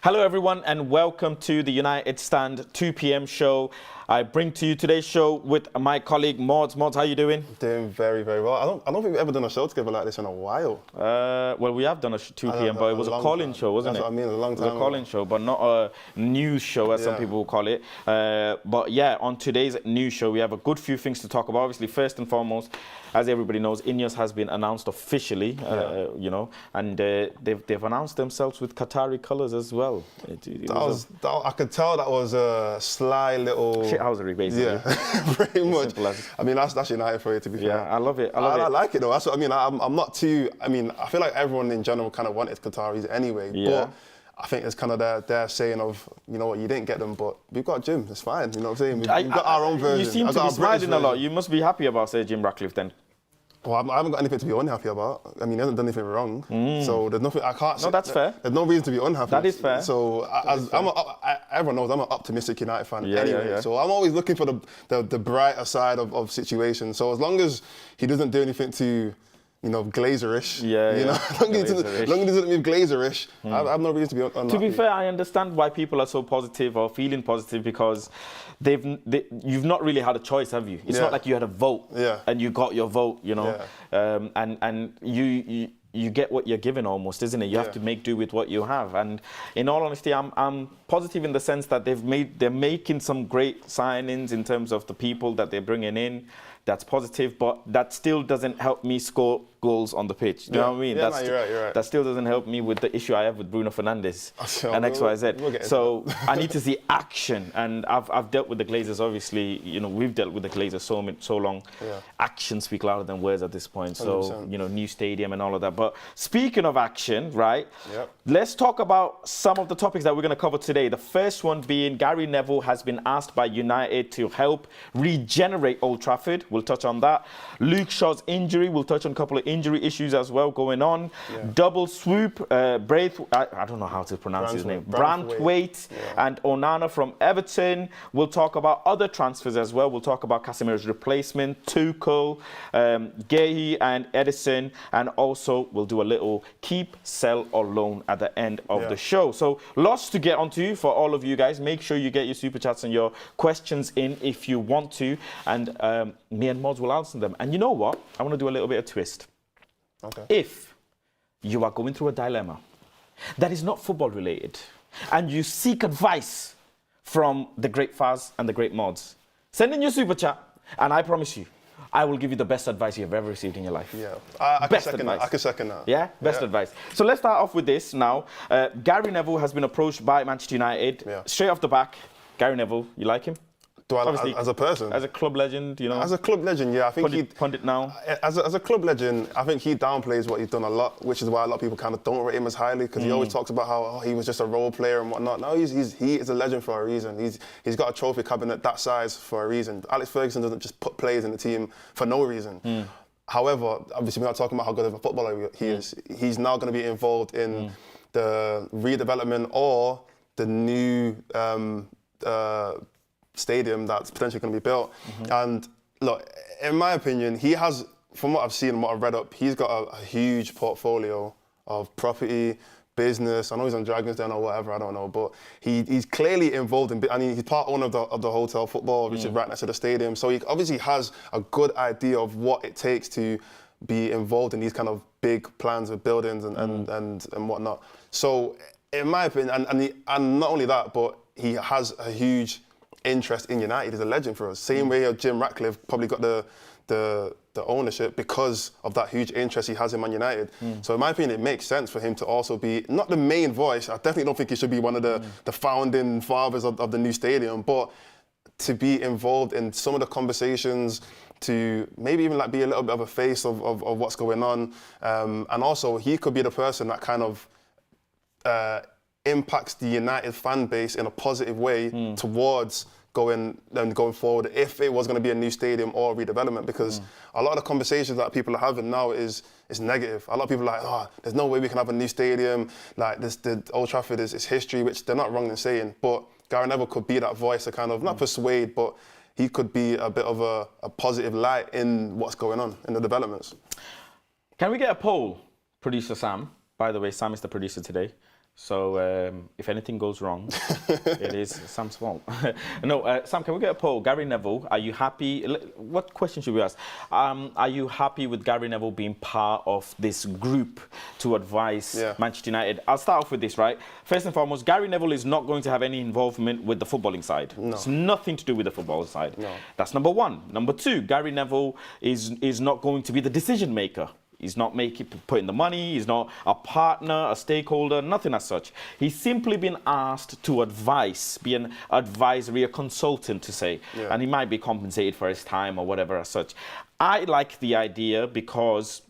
Hello everyone and welcome to the United Stand 2 p.m. show. I bring to you today's show with my colleague Mods. Mods, how you doing? Doing very, very well. I don't think we've ever done a show together like this in a while. Well, we have done a 2 p.m. but it was a call-in show, wasn't it? That's what I mean, a long time. It was a call-in show, but not a news show, as some people will call it. But yeah, on today's news show, we have a good few things to talk about. Obviously, first and foremost, as everybody knows, INEOS has been announced officially, you know, and they've announced themselves with Qatari colours as well. I could tell that was a sly little shithousery, basically. Yeah, pretty much. I mean, that's United for you, to be fair. Yeah, I love it. I like it though. That's what I mean. I'm not too. I mean, I feel like everyone in general kind of wanted Qataris anyway. Yeah. But I think it's kind of their saying of, you know what, you didn't get them, but we've got Jim. It's fine. You know what I'm saying? We've got our own version. You seem to be smiling a lot. You must be happy about, say, Jim Ratcliffe then. Well, I haven't got anything to be unhappy about. I mean, he hasn't done anything wrong. So there's nothing, I can't say. No, that's fair. There's no reason to be unhappy. That is fair. So everyone knows I'm an optimistic United fan anyway. Yeah. So I'm always looking for the brighter side of situations. So as long as he doesn't do anything to, you know, Glazerish. You know, as long as he doesn't move Glazerish, I have no reason to be unhappy. To be fair, I understand why people are so positive or feeling positive, because you've not really had a choice, have you? It's not like you had a vote and you got your vote, you know, and you get what you're given almost, isn't it? You have to make do with what you have. And in all honesty, I'm positive in the sense that they're making some great signings in terms of the people that they're bringing in. That's positive, but that still doesn't help me score goals on the pitch. You know what I mean? Yeah, no, you're right. That still doesn't help me with the issue I have with Bruno Fernandes and XYZ. So I need to see action, and I've dealt with the Glazers. Obviously, you know, we've dealt with the Glazers so long. Actions speak louder than words at this point. 100%. So, you know, new stadium and all of that. But speaking of action, right? Let's talk about some of the topics that we're going to cover today. The first one being Gary Neville has been asked by United to help regenerate Old Trafford. We'll touch on that. Luke Shaw's injury. We'll touch on a couple of injury issues as well going on. Double swoop. I don't know how to pronounce his name. Branthwaite and Onana from Everton. We'll talk about other transfers as well. We'll talk about Casemiro's replacement, Tuchel, Gary and Edison, and also we'll do a little keep, sell or loan at the end of the show. So lots to get onto for all of you guys. Make sure you get your super chats and your questions in if you want to, and me and Mods will answer them. And you know what? I want to do a little bit of twist. If you are going through a dilemma that is not football related and you seek advice from the great Faz and the great Mods, send in your super chat and I promise you, I will give you the best advice you have ever received in your life. I can second that. Yeah? Best advice. So let's start off with this now. Gary Neville has been approached by Manchester United. Straight off the back, Gary Neville, you like him? As a person? As a club legend, you know? As a club legend, yeah. I think pundit now. As a club legend, I think he downplays what he's done a lot, which is why a lot of people kind of don't rate him as highly, because he always talks about how he was just a role player and whatnot. No, he is a legend for a reason. He's got a trophy cabinet that size for a reason. Alex Ferguson doesn't just put players in the team for no reason. However, obviously we're not talking about how good of a footballer he is. He's now going to be involved in the redevelopment or the new stadium that's potentially going to be built. And look, in my opinion, he has, from what I've seen and what I've read up, he's got a huge portfolio of property, business. I know he's on Dragons Den or whatever, I don't know, but he's clearly involved in, and he's part owner of the hotel football, which is right next to the stadium. So he obviously has a good idea of what it takes to be involved in these kind of big plans with buildings and whatnot. So in my opinion, and not only that, but he has a huge interest in United. He's a legend for us. Same way Jim Ratcliffe probably got the ownership because of that huge interest he has in Man United. So in my opinion, it makes sense for him to also be, not the main voice, I definitely don't think he should be one of the founding fathers of the new stadium, but to be involved in some of the conversations, to maybe even like be a little bit of a face of what's going on. And also he could be the person that kind of impacts the United fan base in a positive way towards going forward if it was going to be a new stadium or redevelopment, because a lot of the conversations that people are having now is negative. A lot of people are like, oh, there's no way we can have a new stadium, like the Old Trafford is history, which they're not wrong in saying, but Gary Neville could be that voice to kind of not persuade, but he could be a bit of a positive light in what's going on in the developments. Can we get a poll, producer Sam? By the way, Sam is the producer today. So if anything goes wrong, it is Sam's fault. No, Sam, can we get a poll? Gary Neville, are you happy? What question should we ask? Are you happy with Gary Neville being part of this group to advise Manchester United? I'll start off with this, right? First and foremost, Gary Neville is not going to have any involvement with the footballing side. No. It's nothing to do with the football side. No. That's number one. Number two, Gary Neville is not going to be the decision maker. He's not putting the money, he's not a partner, a stakeholder, nothing as such. He's simply been asked to advise, be an advisory, a consultant to say, and he might be compensated for his time or whatever as such. I like the idea because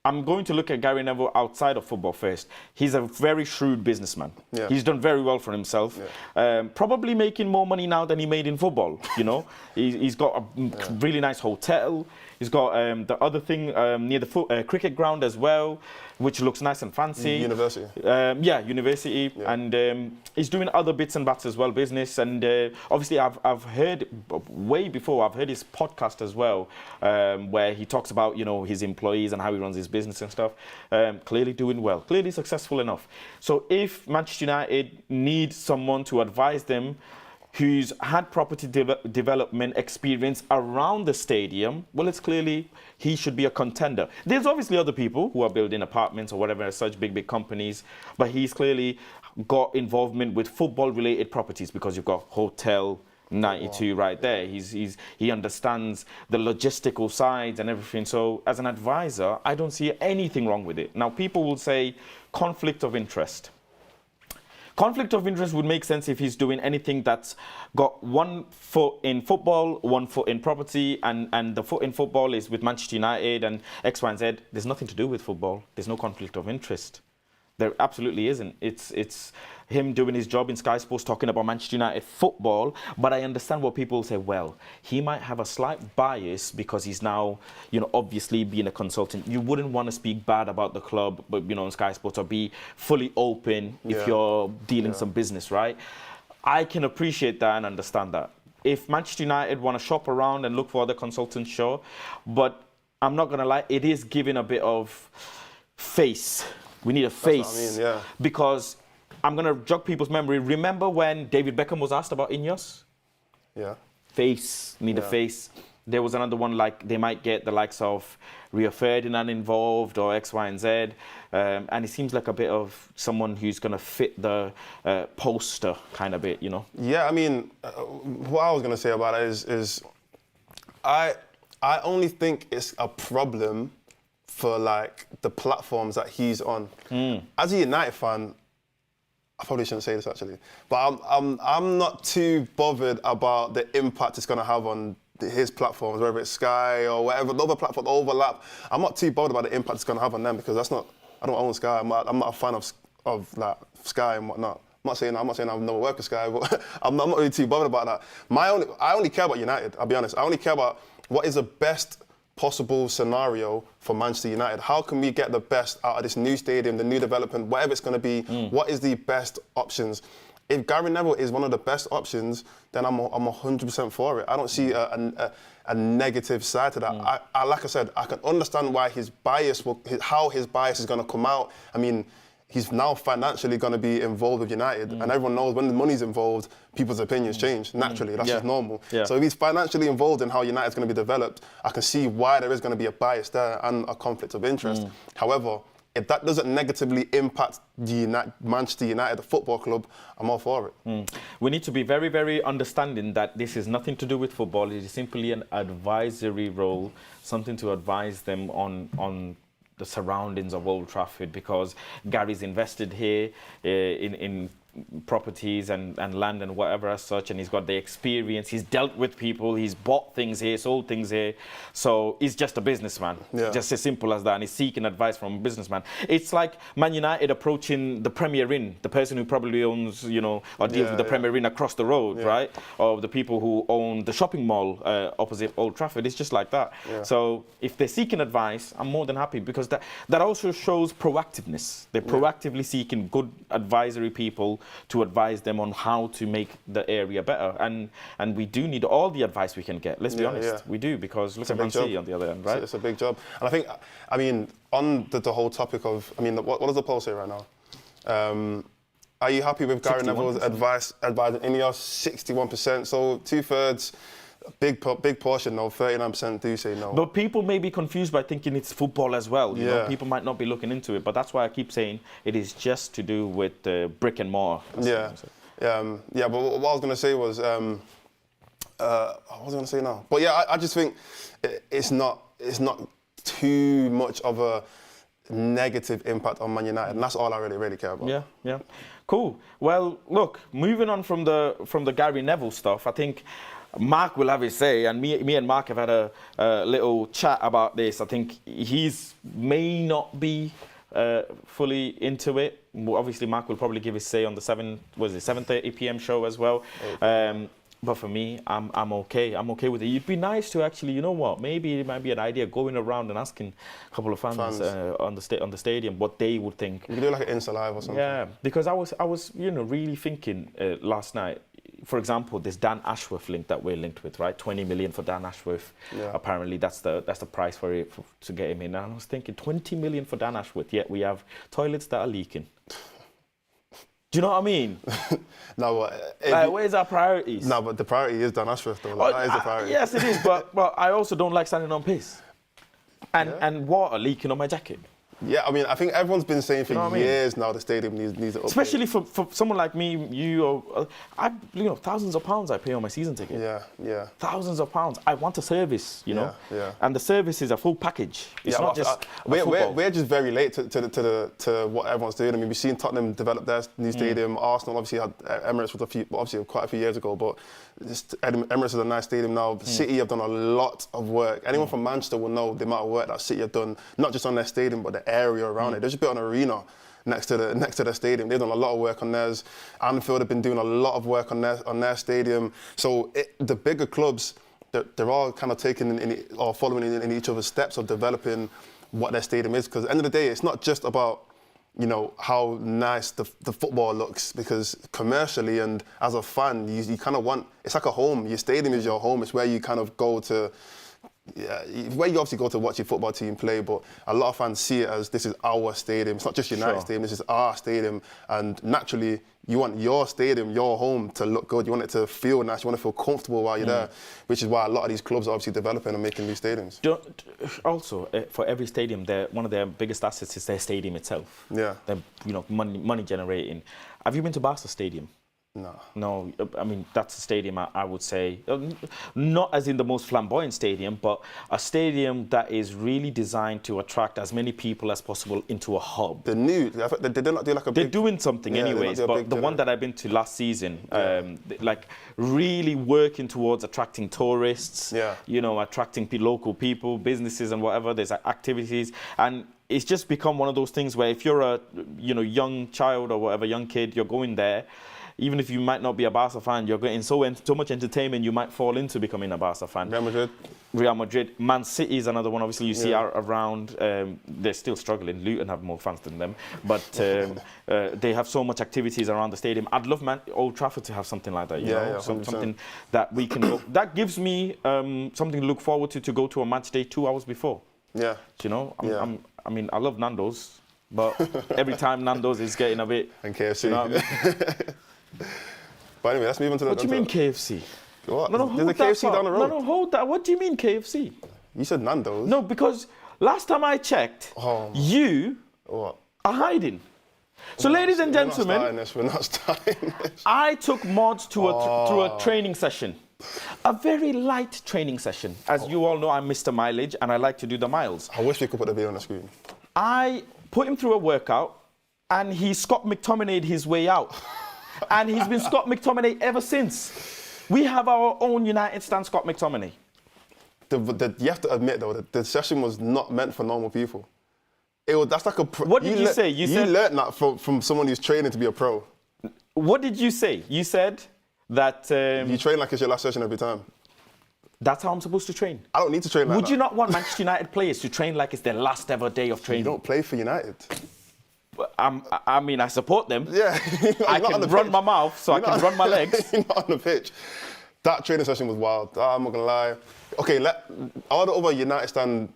I'm going to look at Gary Neville outside of football first. He's a very shrewd businessman. Yeah. He's done very well for himself. Yeah. Probably making more money now than he made in football, you know. He's got a really nice hotel. He's got the other thing near the cricket ground as well, which looks nice and fancy. University. University. Yeah. And he's doing other bits and bats as well, business. And obviously I've heard, way before, I've heard his podcast as well, where he talks about, you know, his employees and how he runs his business and stuff. Clearly doing well, clearly successful enough. So if Manchester United need someone to advise them who's had property development experience around the stadium, well, it's clearly he should be a contender. There's obviously other people who are building apartments or whatever, such big companies, but he's clearly got involvement with football-related properties because you've got Hotel 92 right there. He understands the logistical sides and everything. So as an advisor, I don't see anything wrong with it. Now, people will say conflict of interest. Conflict of interest would make sense if he's doing anything that's got 1 foot in football, 1 foot in property, and the foot in football is with Manchester United and X, Y, and Z. There's nothing to do with football. There's no conflict of interest. There absolutely isn't. It's him doing his job in Sky Sports talking about Manchester United football, but I understand what people say, well, he might have a slight bias because he's now, you know, obviously being a consultant. You wouldn't want to speak bad about the club, but, you know, on Sky Sports, or be fully open if you're dealing some business, right? I can appreciate that and understand that. If Manchester United want to shop around and look for other consultants, sure, but I'm not going to lie, it is giving a bit of face. We need a face. That's what I mean, because I'm going to jog people's memory. Remember when David Beckham was asked about INEOS? Yeah. Face. Need a face. There was another one, like they might get the likes of Rio Ferdinand involved or X, Y, and Z. And it seems like a bit of someone who's going to fit the poster kind of bit, you know? Yeah, I mean, what I was going to say about it is I only think it's a problem for like the platforms that he's on. As a United fan, I probably shouldn't say this actually, but I'm not too bothered about the impact it's going to have on his platforms, whether it's Sky or whatever, the other platform overlap. I'm not too bothered about the impact it's going to have on them because that's not. I don't own Sky. I'm not a fan of like Sky and whatnot. I'm not saying I've never worked with Sky, but I'm not really too bothered about that. I only care about United. I'll be honest. I only care about what is the best possible scenario for Manchester United. How can we get the best out of this new stadium, the new development, whatever it's going to be? What is the best options? If Gary Neville is one of the best options, then I'm 100% for it. I don't see a negative side to that. Like I said, I can understand why how his bias is going to come out. I mean, he's now financially going to be involved with United, and everyone knows when the money's involved, people's opinions change naturally. That's just normal. Yeah. So if he's financially involved in how United's going to be developed, I can see why there is going to be a bias there and a conflict of interest. However, if that doesn't negatively impact Manchester United, the football club, I'm all for it. We need to be very, very understanding that this is nothing to do with football. It is simply an advisory role, something to advise them on the surroundings of Old Trafford, because Gary's invested here in properties and land and whatever as such, and he's got the experience, he's dealt with people, he's bought things here, sold things here, so he's just a businessman, just as simple as that, and he's seeking advice from a businessman. It's like Man United approaching the Premier Inn, the person who probably owns, you know, or deals with the Premier Inn across the road, right, or the people who own the shopping mall opposite Old Trafford. It's just like that. So if they're seeking advice, I'm more than happy, because that also shows proactiveness. They're proactively seeking good advisory people to advise them on how to make the area better, and we do need all the advice we can get. Let's be honest, we do, because look at Man City on the other end, right? It's a big job, and I think, I mean, on the whole topic of, I mean, what does the poll say right now? Are you happy with Gary Neville's advice advising INEOS? 61%, so 2/3. Big portion, no. 39% do say no. But people may be confused by thinking it's football as well. You know, people might not be looking into it, but that's why I keep saying it is just to do with brick and mortar. Yeah. But what I was going to say was, what was I going to say now? But yeah, I just think it's not too much of a negative impact on Man United, and that's all I really care about. Yeah. Cool. Well, look, moving on from the Gary Neville stuff, I think Mark will have his say, and me and Mark have had a little chat about this. I think he's may not be fully into it. Obviously, Mark will probably give his say on the 7:30 p.m. show as well. But for me, I'm okay. I'm okay with it. It'd be nice to actually, you know what? Maybe it might be an idea going around and asking a couple of fans on the stadium what they would think. You could do like an Insta Live or something. Yeah, because I was really thinking last night. For example, this Dan Ashworth link that we're linked with, right? 20 million for Dan Ashworth. Yeah. Apparently, that's the price to get him in. And I was thinking, 20 million for Dan Ashworth. Yet we have toilets that are leaking. Do you know what I mean? No, where's our priorities? No, but the priority is Dan Ashworth, though. That is the priority. Yes, it is. But I also don't like standing on piss and water leaking on my jacket. Yeah, I mean, I think everyone's been saying for years now the stadium needs to upgrade. Especially for someone like me, thousands of pounds I pay on my season ticket. Yeah. Thousands of pounds. I want a service, you know. Yeah. And the service is a full package. It's not just. We're just very late to what everyone's doing. I mean, we've seen Tottenham develop their new stadium. Arsenal obviously had Emirates with quite a few years ago, but Emirates is a nice stadium now. City have done a lot of work. Anyone from Manchester will know the amount of work that City have done, not just on their stadium, but the area around it. They just built an arena next to the stadium. They've done a lot of work on theirs. Anfield have been doing a lot of work on their stadium. So the bigger clubs, they're all kind of taking or following in each other's steps of developing what their stadium is. Because at the end of the day, it's not just about how nice the football looks, because commercially and as a fan, you kind of want, it's like a home. Your stadium is your home. It's where you kind of go to. Yeah, where you obviously go to watch your football team play, but a lot of fans see it as this is our stadium. It's not just United stadium, this is our stadium. And naturally, you want your stadium, your home to look good. You want it to feel nice. You want to feel comfortable while you're there, which is why a lot of these clubs are obviously developing and making new stadiums. Also, for every stadium, one of their biggest assets is their stadium itself. Yeah. They're, money generating. Have you been to Barca Stadium? No, I mean, that's a stadium, I would say, not as in the most flamboyant stadium, but a stadium that is really designed to attract as many people as possible into a hub. They did not do like a big... They're doing something anyways, but the one that I've been to last season, like really working towards attracting tourists, attracting local people, businesses and whatever, there's activities, and it's just become one of those things where if you're a young child or whatever, young kid, you're going there, even if you might not be a Barca fan, you're getting so much entertainment, you might fall into becoming a Barca fan. Real Madrid. Man City is another one, obviously, you see around. They're still struggling. Luton have more fans than them. But they have so much activities around the stadium. I'd love Old Trafford to have something like that. Something that we can go. That gives me something to look forward to go to a match day 2 hours before. Yeah. I mean, I love Nando's, but every time Nando's is getting a bit... And KFC. You know what I mean? But anyway, let's move on to What do you mean KFC? What? No, There's a KFC down the road. No, hold that. What do you mean KFC? You said Nando's. No, because last time I checked, you are hiding. So, ladies and gentlemen, we're not starting this. I took mods through a training session. A very light training session. As you all know, I'm Mr. Mileage and I like to do the miles. I wish we could put the video on the screen. I put him through a workout and he Scott McTominay'd his way out. And he's been Scott McTominay ever since. We have our own United stand Scott McTominay. You have to admit, though, that the session was not meant for normal people. That's like a pro. What did you say? You learned that from someone who's training to be a pro. What did you say? You said that... you train like it's your last session every time. That's how I'm supposed to train. I don't need to train like that. Would you not want Manchester United players to train like it's their last ever day of training? You don't play for United. I mean, I support them. Yeah. I can run my mouth, so I can run my legs. You're not on the pitch. That training session was wild. I'm not going to lie. okay, all the other United stand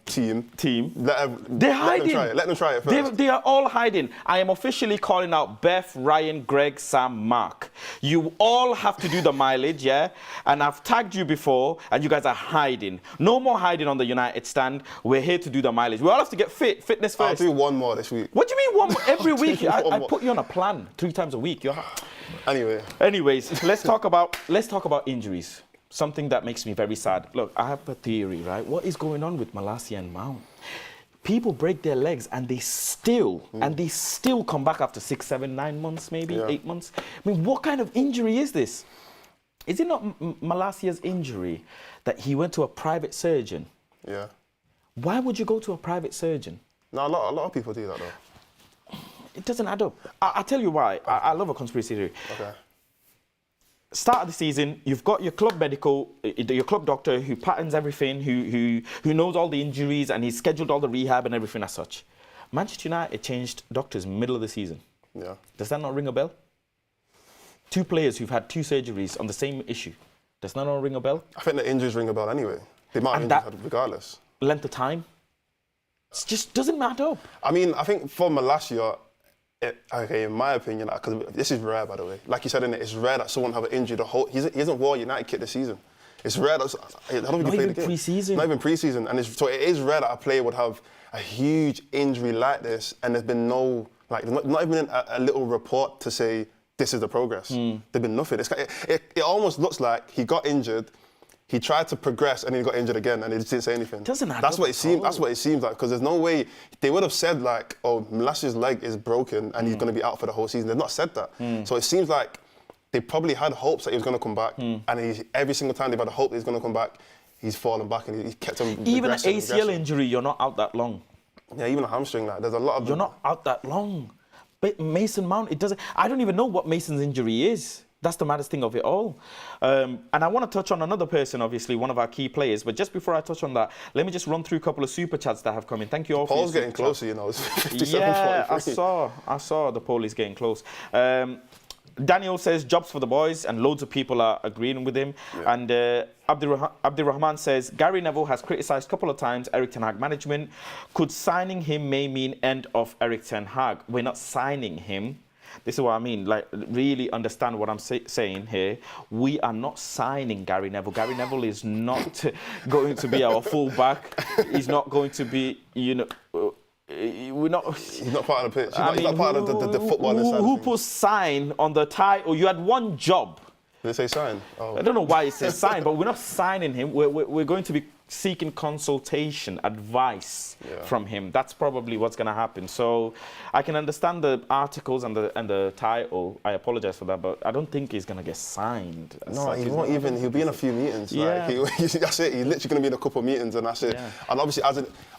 team. They're hiding. Let them try it first. They are all hiding. I am officially calling out Beth, Ryan, Greg, Sam, Mark. You all have to do the mileage, yeah? And I've tagged you before, and you guys are hiding. No more hiding on the United stand. We're here to do the mileage. We all have to get fit. Fitness first. I'll do one more this week. What do you mean one more? Every week? I put you on a plan 3 times a week. Anyways, let's talk about injuries. Something that makes me very sad. Look, I have a theory, right? What is going on with Malacia and Mount? People break their legs and they still come back after 6, 7, 9 months, maybe 8 months. I mean, what kind of injury is this? Is it not Malacia's injury that he went to a private surgeon? Yeah. Why would you go to a private surgeon? No, a lot of people do that though. It doesn't add up. I'll tell you why. Okay. I love a conspiracy theory. Okay. Start of the season, you've got your club your club doctor who patterns everything, who knows all the injuries, and he's scheduled all the rehab and everything as such. Manchester United changed doctors middle of the season. Yeah. Does that not ring a bell? 2 players who've had 2 surgeries on the same issue. Does that not ring a bell? I think the injuries ring a bell anyway. They might have injured regardless. Length of time? It just doesn't matter up. I mean, I think for Malacia, okay, in my opinion, because this is rare, by the way. Like you said, it's rare that someone have an injury he hasn't worn a United kit this season. It's rare that I don't think he played the game. Pre-season. Not even pre-season, and so it is rare that a player would have a huge injury like this, and there's been no not even a little report to say this is the progress. There's been nothing. It almost looks like he got injured. He tried to progress and then he got injured again and he just didn't say anything. That's what it seems like, because there's no way they would have said like, oh, Malacia's leg is broken and he's going to be out for the whole season. They've not said that. So it seems like they probably had hopes that he was going to come back, and every single time they've had a hope that he's going to come back, he's fallen back and he kept on even an ACL injury, you're not out that long. Yeah, even a hamstring, like there's a lot of. You're not out that long. But Mason Mount, I don't even know what Mason's injury is. That's the maddest thing of it all. And I want to touch on another person, obviously, one of our key players. But just before I touch on that, let me just run through a couple of super chats that have come in. Thank you all for your super getting closer, you know. It's 57, yeah, 43. I saw the poll is getting close. Daniel says, jobs for the boys, and loads of people are agreeing with him. Yeah. And Abdirahman says, Gary Neville has criticised a couple of times Erik ten Hag management. Could signing him may mean end of Erik ten Hag? We're not signing him. This is what I mean, like, really understand what I'm saying here. We are not signing Gary Neville. Gary Neville is not going to be our fullback. He's not going to be, you know, we're not... He's not part of the pitch. He's not part of the footballing side. Who put sign on the tie? Or you had one job. Did it say sign? Oh. I don't know why it says sign, but we're not signing him. We're going to be seeking consultation, advice from him. That's probably what's going to happen. So I can understand the articles and the title. I apologize for that, but I don't think he's going to get signed. No, he won't even. He'll be in a few meetings. Yeah. Like, that's it. He's literally going to be in a couple of meetings, and that's it. Yeah. And obviously,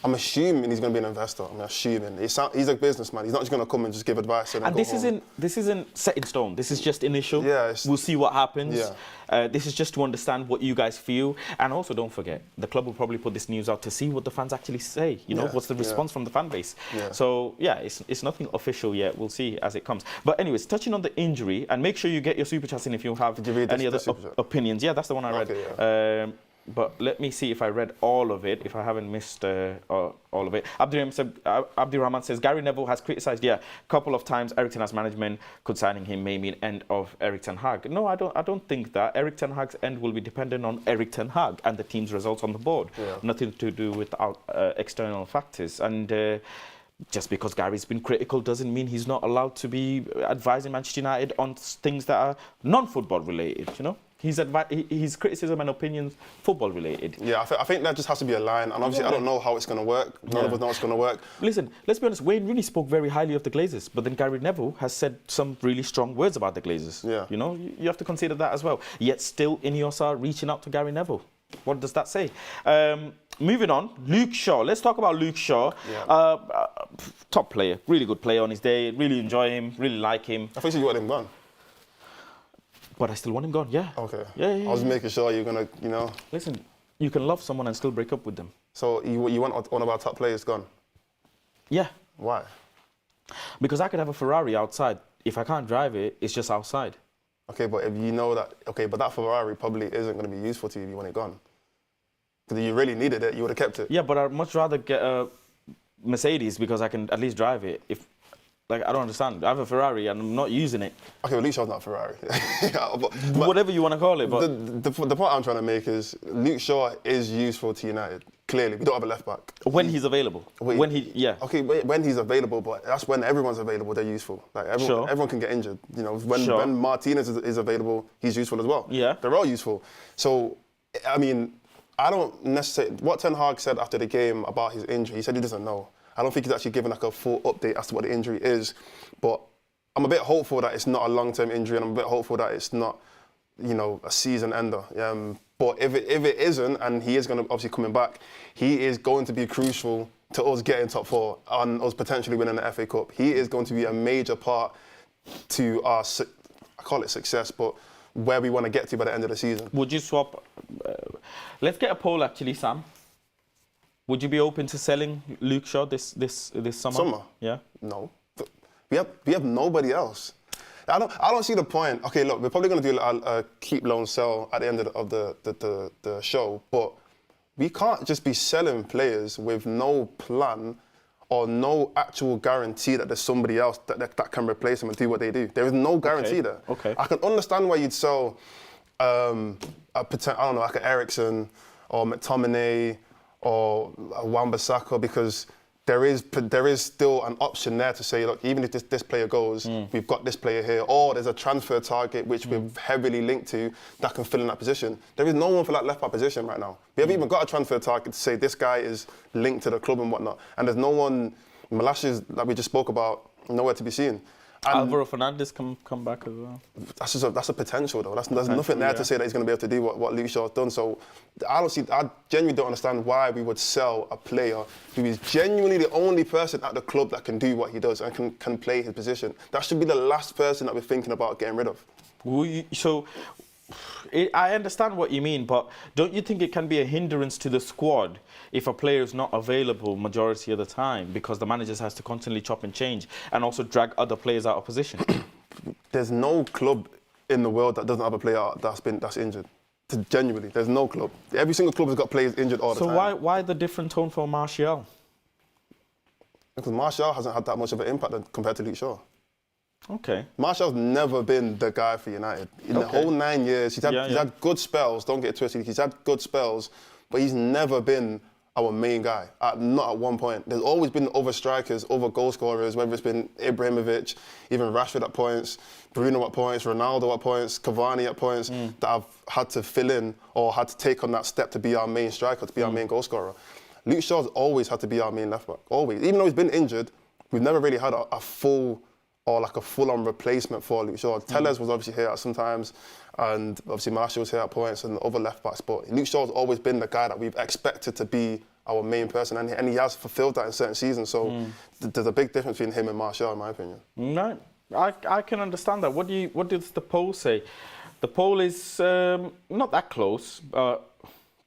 I'm assuming he's going to be an investor. I'm assuming. He's a businessman. He's not just going to come and just give advice. And this isn't set in stone. This is just initial. Yeah, we'll see what happens. Yeah. This is just to understand what you guys feel. And also, don't forget, the club will probably put this news out to see what the fans actually say. You know, what's the response from the fan base. Yeah. So, yeah, it's nothing official yet. We'll see as it comes. But anyways, touching on the injury, and make sure you get your super chats in if you have any other opinions. Yeah, that's the one I read. Okay, yeah. But let me see if I read all of it, if I haven't missed all of it. Abdirahman says, Gary Neville has criticised, a couple of times Erik ten Hag's management. Could signing him may mean end of Erik ten Hag? No, I don't think that. Erik ten Hag's end will be dependent on Erik ten Hag and the team's results on the board. Yeah. Nothing to do with external factors. And just because Gary's been critical doesn't mean he's not allowed to be advising Manchester United on things that are non-football related, you know? His criticism and opinions football related. Yeah, I think that just has to be a line, and obviously I don't know how it's going to work. None of us know it's going to work. Listen, let's be honest, Wayne Rooney spoke very highly of the Glazers, but then Gary Neville has said some really strong words about the Glazers. Yeah. You know, you have to consider that as well. Yet still INEOS are reaching out to Gary Neville. What does that say? Moving on, Luke Shaw. Let's talk about Luke Shaw. Yeah. Top player, really good player on his day. Really enjoy him, really like him. I think you want him gone. But I still want him gone, yeah. Okay. Yeah. I was making sure you're going to, you know... Listen, you can love someone and still break up with them. So you want one of our top players gone? Yeah. Why? Because I could have a Ferrari outside. If I can't drive it, it's just outside. Okay, but if you know that... Okay, but that Ferrari probably isn't going to be useful to you if you want it gone. Because if you really needed it, you would have kept it. Yeah, but I'd much rather get a Mercedes because I can at least drive it. Like, I don't understand. I have a Ferrari and I'm not using it. Okay, well, Luke Shaw's not a Ferrari. but whatever you want to call it. But the point I'm trying to make is Luke Shaw is useful to United. Clearly, we don't have a left back. When he's available. Okay, when he's available, but that's when everyone's available. They're useful. Like everyone can get injured. You know, when Martinez is available, he's useful as well. Yeah, they're all useful. So, I mean, I don't necessarily. What Ten Hag said after the game about his injury, he said he doesn't know. I don't think he's actually given like a full update as to what the injury is, but I'm a bit hopeful that it's not a long-term injury, and I'm a bit hopeful that it's not, you know, a season ender. But if it isn't, and he is going to obviously coming back, he is going to be crucial to us getting top 4 and us potentially winning the FA Cup. He is going to be a major part to our, I call it success, but where we want to get to by the end of the season. Would you swap? Let's get a poll actually, Sam. Would you be open to selling Luke Shaw this summer? Yeah. No. We have nobody else. I don't see the point. Okay, look, we're probably going to do a keep, loan, sell at the end of the show, but we can't just be selling players with no plan or no actual guarantee that there's somebody else that can replace them and do what they do. There is no guarantee there. Okay. I can understand why you'd sell I don't know, like an Ericsson or McTominay or a Wan-Bissaka, because there is still an option there to say, look, even if this player goes, we've got this player here, or there's a transfer target which we're heavily linked to that can fill in that position. There is no one for that left back position right now. We haven't even got a transfer target to say this guy is linked to the club and whatnot. And there's no one, Malacia's, that we just spoke about, nowhere to be seen. And Alvaro Fernandez come back as well. That's a potential though. There's nothing there to say that he's going to be able to do what Luke Shaw's done. So I genuinely don't understand why we would sell a player who is genuinely the only person at the club that can do what he does and can play his position. That should be the last person that we're thinking about getting rid of. I understand what you mean, but don't you think it can be a hindrance to the squad if a player is not available majority of the time, because the manager has to constantly chop and change and also drag other players out of position? There's no club in the world that doesn't have a player that's injured. Genuinely, there's no club. Every single club has got players injured all the time. So why the different tone for Martial? Because Martial hasn't had that much of an impact compared to Luke Shaw. Okay. Martial's never been the guy for United. In the whole 9 years, he's had good spells, don't get it twisted, he's had good spells, but he's never been our main guy, not at one point. There's always been other strikers, other goal scorers, whether it's been Ibrahimovic, even Rashford at points, Bruno at points, Ronaldo at points, Cavani at points, that have had to fill in or had to take on that step to be our main striker, to be our main goal scorer. Luke Shaw's always had to be our main left back, always. Even though he's been injured, we've never really had a full-on replacement for Luke Shaw. Tellez was obviously here at sometimes, and obviously Malacia was here at points, and other left backs. But Luke Shaw's always been the guy that we've expected to be our main person, and he has fulfilled that in certain seasons. So there's a big difference between him and Martial, in my opinion. No, I can understand that. What does the poll say? The poll is not that close.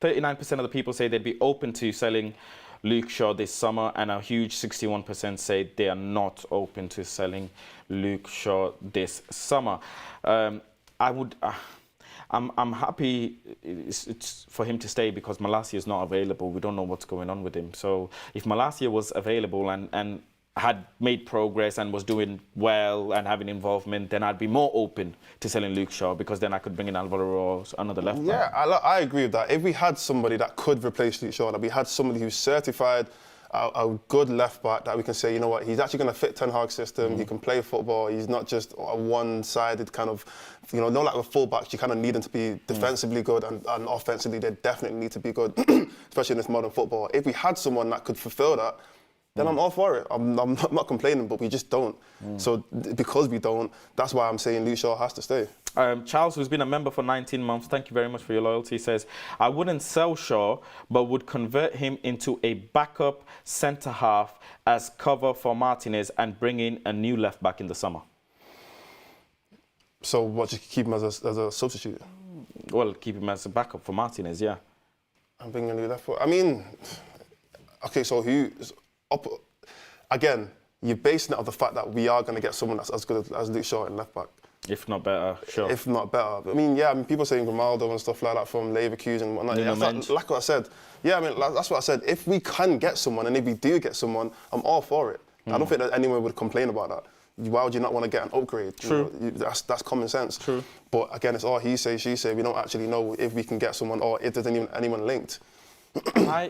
39% of the people say they'd be open to selling Luke Shaw this summer, and a huge 61% say they are not open to selling Luke Shaw this summer. I'm happy it's for him to stay because Malacia is not available. We don't know what's going on with him. So if Malacia was available and had made progress and was doing well and having involvement, then I'd be more open to selling Luke Shaw, because then I could bring in Alvaro or another left back. Yeah, I agree with that. If we had somebody that could replace Luke Shaw, that we had somebody who's certified a good left back, that we can say, you know what, he's actually going to fit Ten Hag's system, he can play football, he's not just a one-sided kind of, you know, not like with full-backs, you kind of need them to be defensively good and offensively they definitely need to be good, especially in this modern football. If we had someone that could fulfill that, then I'm all for it. I'm not complaining, but we just don't. So because we don't, that's why I'm saying Luke Shaw has to stay. Charles, who's been a member for 19 months, thank you very much for your loyalty, says, I wouldn't sell Shaw, but would convert him into a backup centre-half as cover for Martinez and bring in a new left-back in the summer. So what, just keep him as a substitute? Well, keep him as a backup for Martinez, yeah. And bring a new left-back? I mean, okay, so again, you're basing it on the fact that we are going to get someone that's as good as Luke Shaw in left-back. If not better, sure. If not better. I mean, yeah, people saying Ronaldo and stuff like that from Leverkusen and whatnot. Like what I said. Yeah, I mean, that's what I said. If we can get someone, and if we do get someone, I'm all for it. I don't think that anyone would complain about that. Why would you not want to get an upgrade? True. That's common sense. True. But again, it's all he say, she say. We don't actually know if we can get someone or if there's anyone linked. I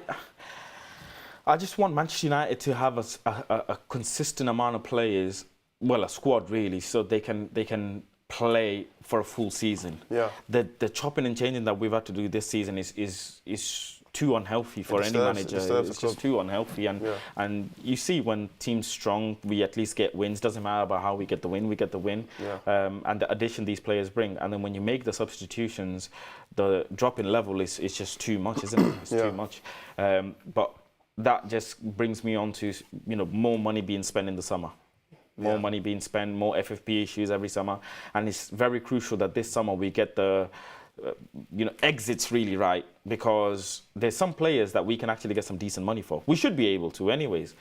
just want Manchester United to have a consistent amount of players, well, a squad really, so they can play for a full season. Yeah. The chopping and changing that we've had to do this season is too unhealthy for any manager. It's just too unhealthy. And you see when teams strong, we at least get wins. Doesn't matter about how we get the win, we get the win. Yeah. And the addition these players bring. And then when you make the substitutions, the drop in level is just too much, isn't it? It's too much. But that just brings me on to, more money being spent in the summer. More money being spent, more FFP issues every summer. And it's very crucial that this summer we get the exits really right, because there's some players that we can actually get some decent money for. We should be able to anyways.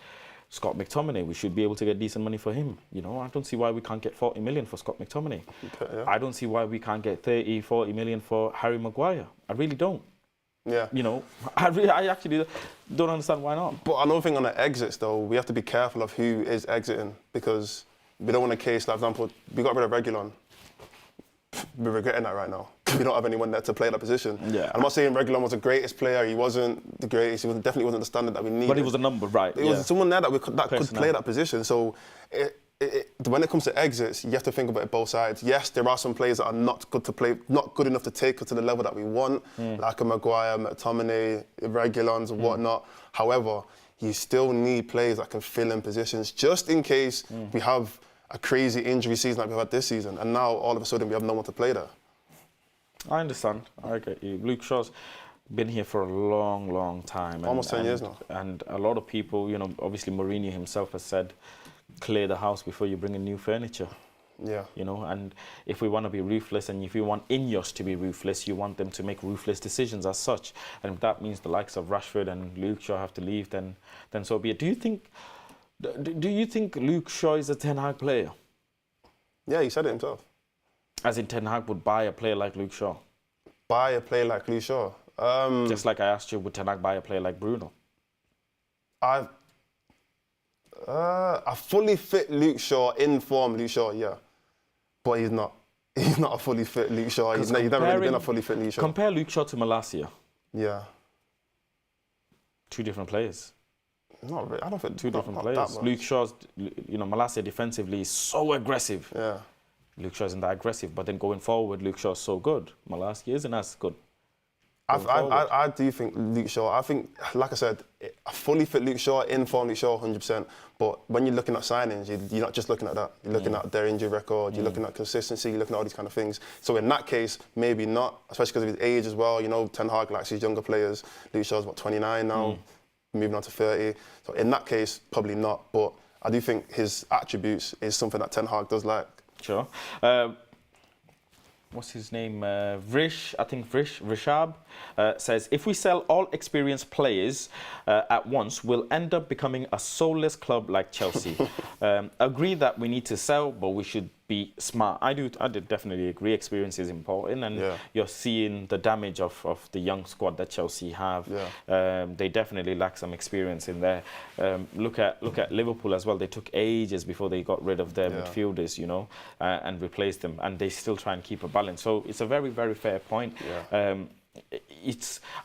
Scott McTominay, we should be able to get decent money for him. I don't see why we can't get 40 million for Scott McTominay. Okay, yeah. I don't see why we can't get 30, 40 million for Harry Maguire. I really don't. Yeah. I actually don't understand why not. But another thing on the exits, though, we have to be careful of who is exiting, because we don't want a case, like, for example, we got rid of Reguilon. We're regretting that right now. We don't have anyone there to play that position. Yeah. I'm not saying Reguilon was the greatest player. He wasn't the greatest. He definitely wasn't the standard that we needed. But he was a number, right? It was someone there that could play that position. So when it comes to exits, you have to think about it both sides. Yes, there are some players that are not good enough to take us to the level that we want, like a Maguire, McTominay, Reguilons and whatnot. However, you still need players that can fill in positions just in case we have a crazy injury season like we've had this season, and now all of a sudden we have no one to play there. I understand. I get you. Luke Shaw's been here for a long, long time. Almost 10 years now. And a lot of people, obviously Mourinho himself has said, clear the house before you bring in new furniture. Yeah. And if we want to be ruthless, and if you want INEOS to be ruthless, you want them to make ruthless decisions as such. And if that means the likes of Rashford and Luke Shaw have to leave, then so be it. Do you think Luke Shaw is a Ten Hag player? Yeah, he said it himself. As in Ten Hag would buy a player like Luke Shaw? Buy a player like Luke Shaw? Just like I asked you, would Ten Hag buy a player like Bruno? A fully fit Luke Shaw, in form Luke Shaw, yeah. But he's not. He's not a fully fit Luke Shaw. He's never really been a fully fit Luke Shaw. Compare Luke Shaw to Malacia. Yeah. Two different players. Not really. I don't think two different players. Luke Shaw's, Malacia defensively is so aggressive. Yeah. Luke Shaw isn't that aggressive, but then going forward, Luke Shaw's so good. Malacia isn't as good. I do think Luke Shaw, like I said, a fully fit Luke Shaw, in form Luke Shaw, 100%. But when you're looking at signings, you're not just looking at that. You're looking at their injury record, you're looking at consistency, you're looking at all these kind of things. So in that case, maybe not, especially because of his age as well. Ten Hag likes his younger players. Luke Shaw's, 29 now, moving on to 30. So in that case, probably not. But I do think his attributes is something that Ten Hag does like. Sure. What's his name? Rishab says, if we sell all experienced players at once, we'll end up becoming a soulless club like Chelsea. Agree that we need to sell, but we should be smart. I did definitely agree. Experience is important, and you're seeing the damage of the young squad that Chelsea have. Yeah. They definitely lack some experience in there. Look at Liverpool as well. They took ages before they got rid of their midfielders, and replaced them, and they still try and keep a balance. So it's a very, very fair point. Yeah.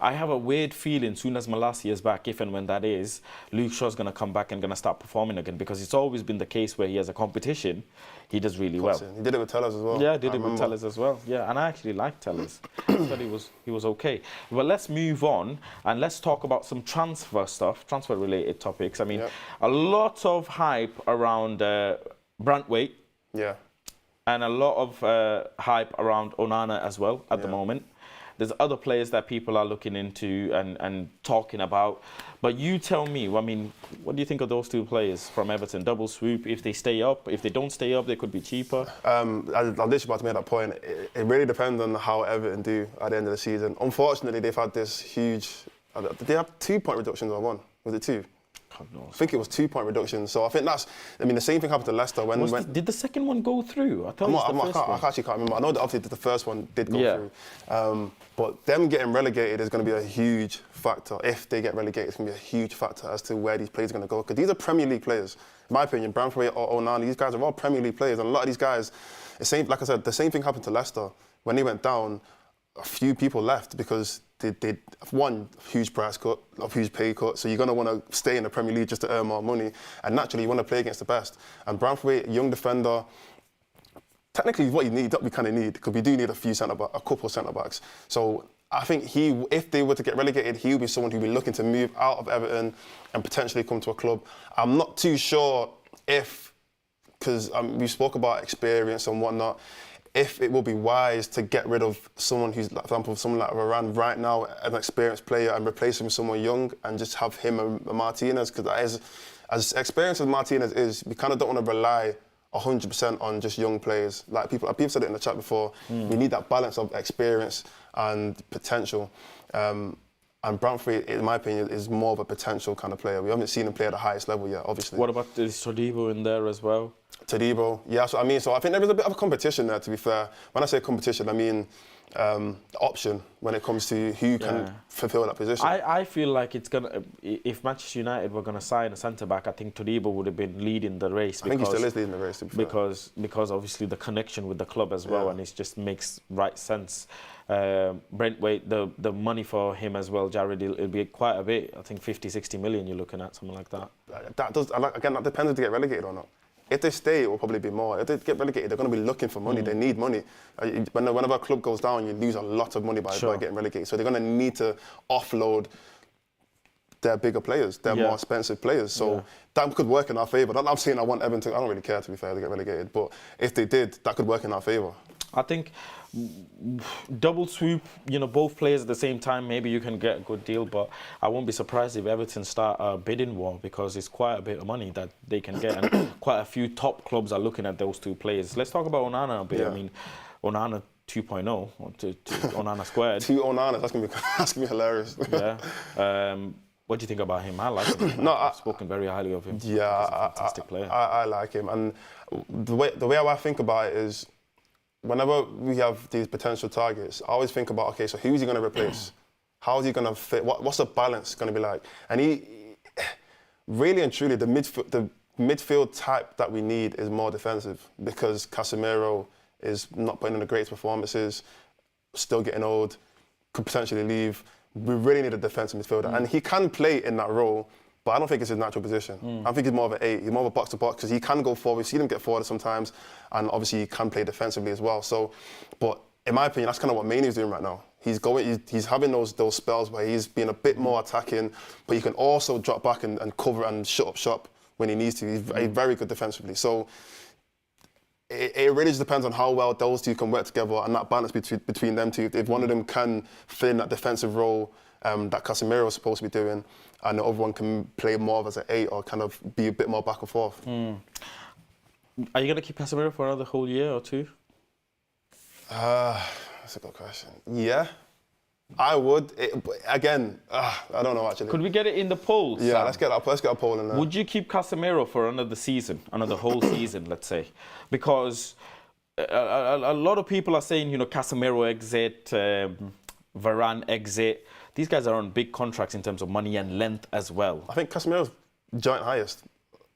I have a weird feeling soon as Malacia is back, if and when that is, Luke Shaw's going to come back and going to start performing again, because it's always been the case where he has a competition, he does really well. He did it with Tellers as well. Yeah, did it with Tellers as well. Yeah, and I actually like Tellers. I thought he was okay. Well, let's move on and let's talk about some transfer stuff, transfer-related topics. I mean, a lot of hype around Branthwaite. Yeah. And a lot of hype around Onana as well at the moment. There's other players that people are looking into and talking about. But you tell me, what do you think of those two players from Everton? Double swoop, if they stay up. If they don't stay up, they could be cheaper. I'm literally about to make that point. It really depends on how Everton do at the end of the season. Unfortunately, they've had this huge... Did they have 2 point reductions or one? Was it 2? I think it was 2-point reduction. So I think that's, I mean, the same thing happened to Leicester when... Did the second one go through? I thought I actually can't remember. I know that obviously the first one did go through. But them getting relegated is going to be a huge factor. If they get relegated, it's going to be a huge factor as to where these players are going to go. Because these are Premier League players. In my opinion, Branthwaite or Onana, these guys are all Premier League players. And a lot of these guys, like I said, the same thing happened to Leicester. When they went down, a few people left because they one huge price cut, a huge pay cut, so you're going to want to stay in the Premier League just to earn more money, and naturally you want to play against the best. And Branthwaite, young defender, technically what we kind of need, because we do need a couple centre backs. So I think if they were to get relegated, he would be someone who'd be looking to move out of Everton and potentially come to a club. I'm not too sure because we spoke about experience and whatnot, if it will be wise to get rid of someone who's, for example, someone like Jarrad right now, an experienced player, and replace him with someone young and just have him and Martinez, because that is, as experienced as Martinez is, we kind of don't want to rely 100% on just young players. Like people said it in the chat before, we need that balance of experience and potential. And Branthwaite, in my opinion, is more of a potential kind of player. We haven't seen him play at the highest level yet, obviously. What about Todibo in there as well? Todibo, yeah, that's what I mean. So I think there is a bit of a competition there, to be fair. When I say competition, I mean option when it comes to who can fulfil that position. I feel like it's gonna. If Manchester United were gonna sign a centre back, I think Todibo would have been leading the race. I think he still is leading the race, to be fair. Because obviously the connection with the club as well, and it just makes right sense. Branthwaite, the money for him as well, Jarrad, it'll be quite a bit. I think 50-60 million you're looking at, something like that. That depends if they get relegated or not. If they stay, it will probably be more. If they get relegated, they're going to be looking for money. They need money. Whenever a club goes down, you lose a lot of money by getting relegated. So they're going to need to offload their bigger players, their more expensive players. So that could work in our favour. I'm saying I want Everton. I don't really care, to be fair, to get relegated. But if they did, that could work in our favour. I think double swoop, both players at the same time, maybe you can get a good deal, but I won't be surprised if Everton start a bidding war, because it's quite a bit of money that they can get, and quite a few top clubs are looking at those two players. Let's talk about Onana a bit. I mean, Onana 2.0, or Onana squared. 2 Onanas, that's gonna be hilarious. What do you think about him? I like him. I've spoken very highly of him. Yeah, he's a fantastic player. I like him, and the way I think about it is, whenever we have these potential targets, I always think about, okay, so who's he going to replace? How is he going to fit? What's the balance going to be like? And he, really and truly, the midfield type that we need is more defensive, because Casemiro is not putting in the greatest performances, still getting old, could potentially leave. We really need a defensive midfielder. And he can play in that role, but I don't think it's his natural position. I think he's more of an 8. He's more of a box-to-box, because he can go forward. We've seen him get forward sometimes, and obviously he can play defensively as well. So, but in my opinion, that's kind of what Maine's doing right now. He's having those spells where he's being a bit more attacking, but he can also drop back and cover and shut up shop when he needs to. He's very good defensively. So it really just depends on how well those two can work together, and that balance between them two. If one of them can fill in that defensive role that Casemiro is supposed to be doing, and the other one can play more as an 8 or kind of be a bit more back and forth. Are you going to keep Casemiro for another whole year or 2? That's a good question. Yeah, I would. I don't know actually. Could we get it in the poll? Yeah, Sam? let's get a poll in there. Would you keep Casemiro for another season, another whole season, let's say? Because a lot of people are saying, Casemiro exit, Varane exit. These guys are on big contracts in terms of money and length as well. I think Casemiro's joint highest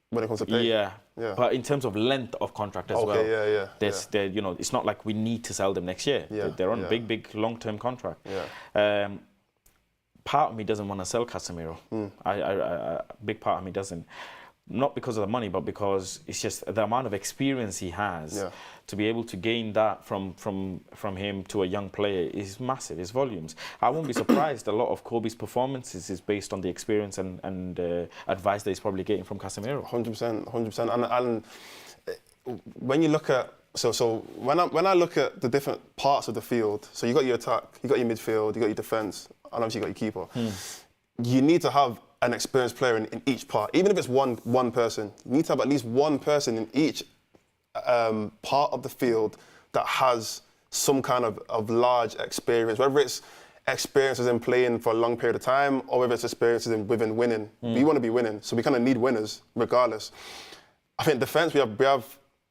when it comes to pay. Yeah. But in terms of length of contract as well. Yeah. It's not like we need to sell them next year. They're on big long-term contract. Part of me doesn't want to sell Casemiro. A big part of me doesn't. Not because of the money, but because it's just the amount of experience he has. To be able to gain that from him to a young player is massive, his volumes. I won't be surprised, a lot of Kobe's performances is based on the experience and advice that he's probably getting from Casemiro. 100%. And when you look at, so when I look at the different parts of the field, so you got your attack, you got your midfield, you got your defence, and obviously you got your keeper. You need to have an experienced player in each part. Even if it's one person, you need to have at least one person in each part of the field that has some kind of large experience, whether it's experiences in playing for a long period of time, or whether it's experiences within winning. We want to be winning, so we kind of need winners regardless. I think defence, we have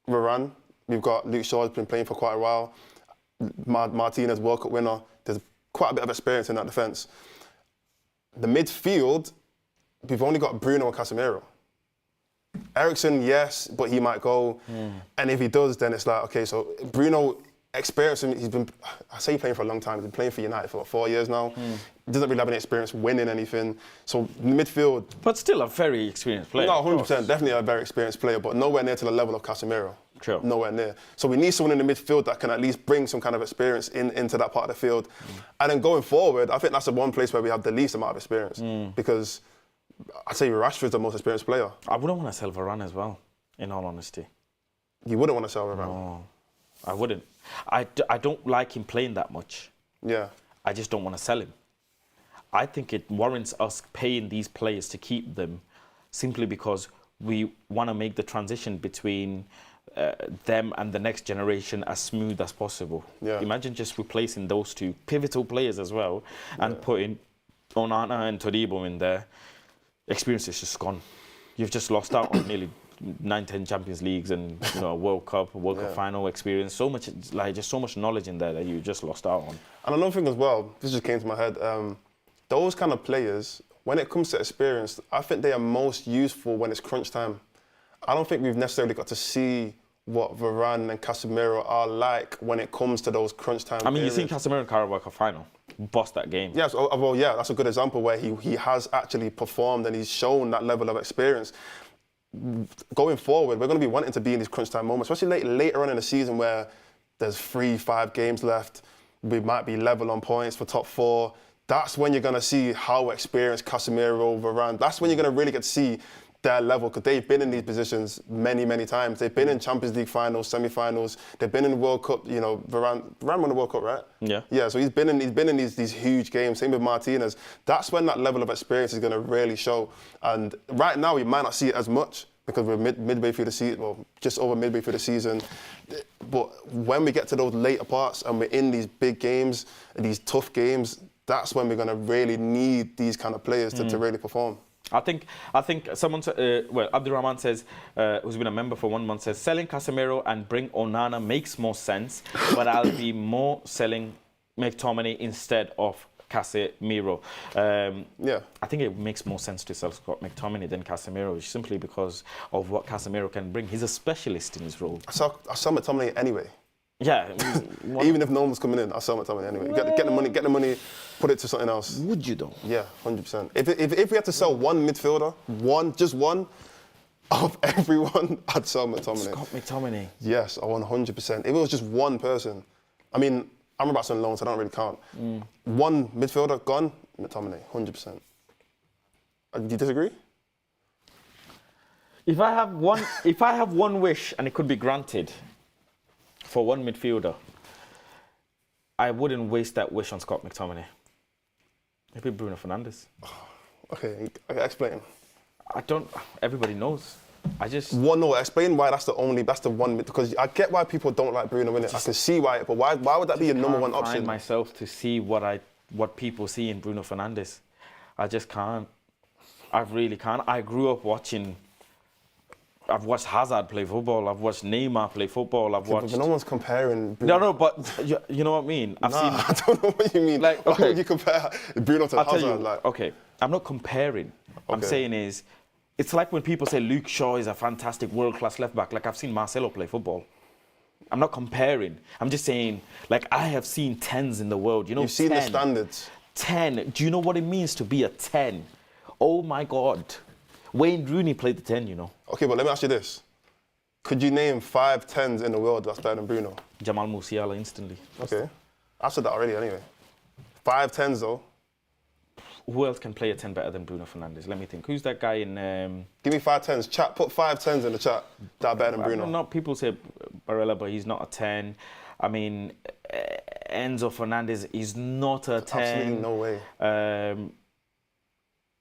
Varane, we've got Luke Shaw, who's been playing for quite a while. Martinez, World Cup winner. There's quite a bit of experience in that defence. The midfield, we've only got Bruno and Casemiro. Eriksen, yes, but he might go. And if he does, then it's like, okay, so Bruno, experience, he's been, I say playing for a long time, he's been playing for United for what, 4 years now. He doesn't really have any experience winning anything. So midfield... But still a very experienced player. No, 100%, definitely a very experienced player, but nowhere near to the level of Casemiro. Sure. Nowhere near. So we need someone in the midfield that can at least bring some kind of experience into that part of the field. And then going forward, I think that's the one place where we have the least amount of experience. Because I'd say Rashford's the most experienced player. I wouldn't want to sell Varane as well, in all honesty. You wouldn't want to sell Varane? No, I wouldn't. I don't like him playing that much. Yeah. I just don't want to sell him. I think it warrants us paying these players to keep them simply because we want to make the transition between them and the next generation as smooth as possible. Yeah. Imagine just replacing those two pivotal players as well and putting Onana and Todibo in there. Experience is just gone. You've just lost out on nearly 9-10 Champions Leagues and World Cup final experience. So much, like just so much knowledge in there that you just lost out on. And another thing as well, this just came to my head. Those kind of players, when it comes to experience, I think they are most useful when it's crunch time. I don't think we've necessarily got to see what Varane and Casemiro are like when it comes to those crunch time. I mean, periods. you've seen Casemiro in Carabao Cup final, bossed that game. Yes, well, yeah, that's a good example where he has actually performed and he's shown that level of experience. Going forward, we're going to be wanting to be in these crunch time moments, especially later on in the season where there's 3-5 games left. We might be level on points for top 4. That's when you're going to see how experienced Casemiro, Varane, that's when you're going to really get to see their level, because they've been in these positions many, many times. They've been in Champions League finals, semi-finals. They've been in World Cup. Varane won the World Cup, right? Yeah. Yeah. So he's been in these huge games. Same with Martinez. That's when that level of experience is going to really show. And right now, we might not see it as much because we're midway through the season, well, just over midway through the season. But when we get to those later parts and we're in these big games, these tough games, that's when we're going to really need these kind of players to really perform. I think someone, Abdurrahman says, who's been a member for 1 month, says, selling Casemiro and bring Onana makes more sense, but I'll be more selling McTominay instead of Casemiro. Yeah. I think it makes more sense to sell Scott McTominay than Casemiro, simply because of what Casemiro can bring. He's a specialist in his role. I sell McTominay anyway. Yeah. Even if no one was coming in, I'll sell McTominay anyway. Get the money, put it to something else. Would you though? Yeah, 100%. If we had to sell one midfielder, just one, of everyone, I'd sell McTominay. Scott McTominay. Yes, 100%. If it was just one person, I mean, I'm about on loan, so I don't really count. One midfielder gone, McTominay, 100%. Do you disagree? If I have one wish and it could be granted for one midfielder, I wouldn't waste that wish on Scott McTominay. Maybe Bruno Fernandes. Okay, explain. Everybody knows. Explain why that's the one, because I get why people don't like Bruno, innit? I can see why, but why would that be your number one option? I can't find myself to see what people see in Bruno Fernandes. I just can't. I really can't. I grew up watching. I've watched Hazard play football. I've watched Neymar play football. I've watched. But no one's comparing. Bruno. No, but you know what I mean. I don't know what you mean. Like, okay. Why would you compare Bruno to Hazard? Okay, I'm not comparing. Okay. I'm saying is, it's like when people say Luke Shaw is a fantastic world-class left-back. Like, I've seen Marcelo play football. I'm not comparing. I'm just saying, like, I have seen 10s in the world. You've seen 10, the standards. 10. Do you know what it means to be a 10? Oh, my God. Wayne Rooney played the 10, Okay, but let me ask you this. Could you name 5 10s in the world that's better than Bruno? Jamal Musiala instantly. Okay. I said that already anyway. 5 10s, though. Who else can play a 10 better than Bruno Fernandes? Let me think. Who's that guy in... Give me 5 10s. Chat, put 5 10s in the chat that are better than Bruno. Not people say Barella, but he's not a 10. I mean, Enzo Fernandez is not a 10. Absolutely no way.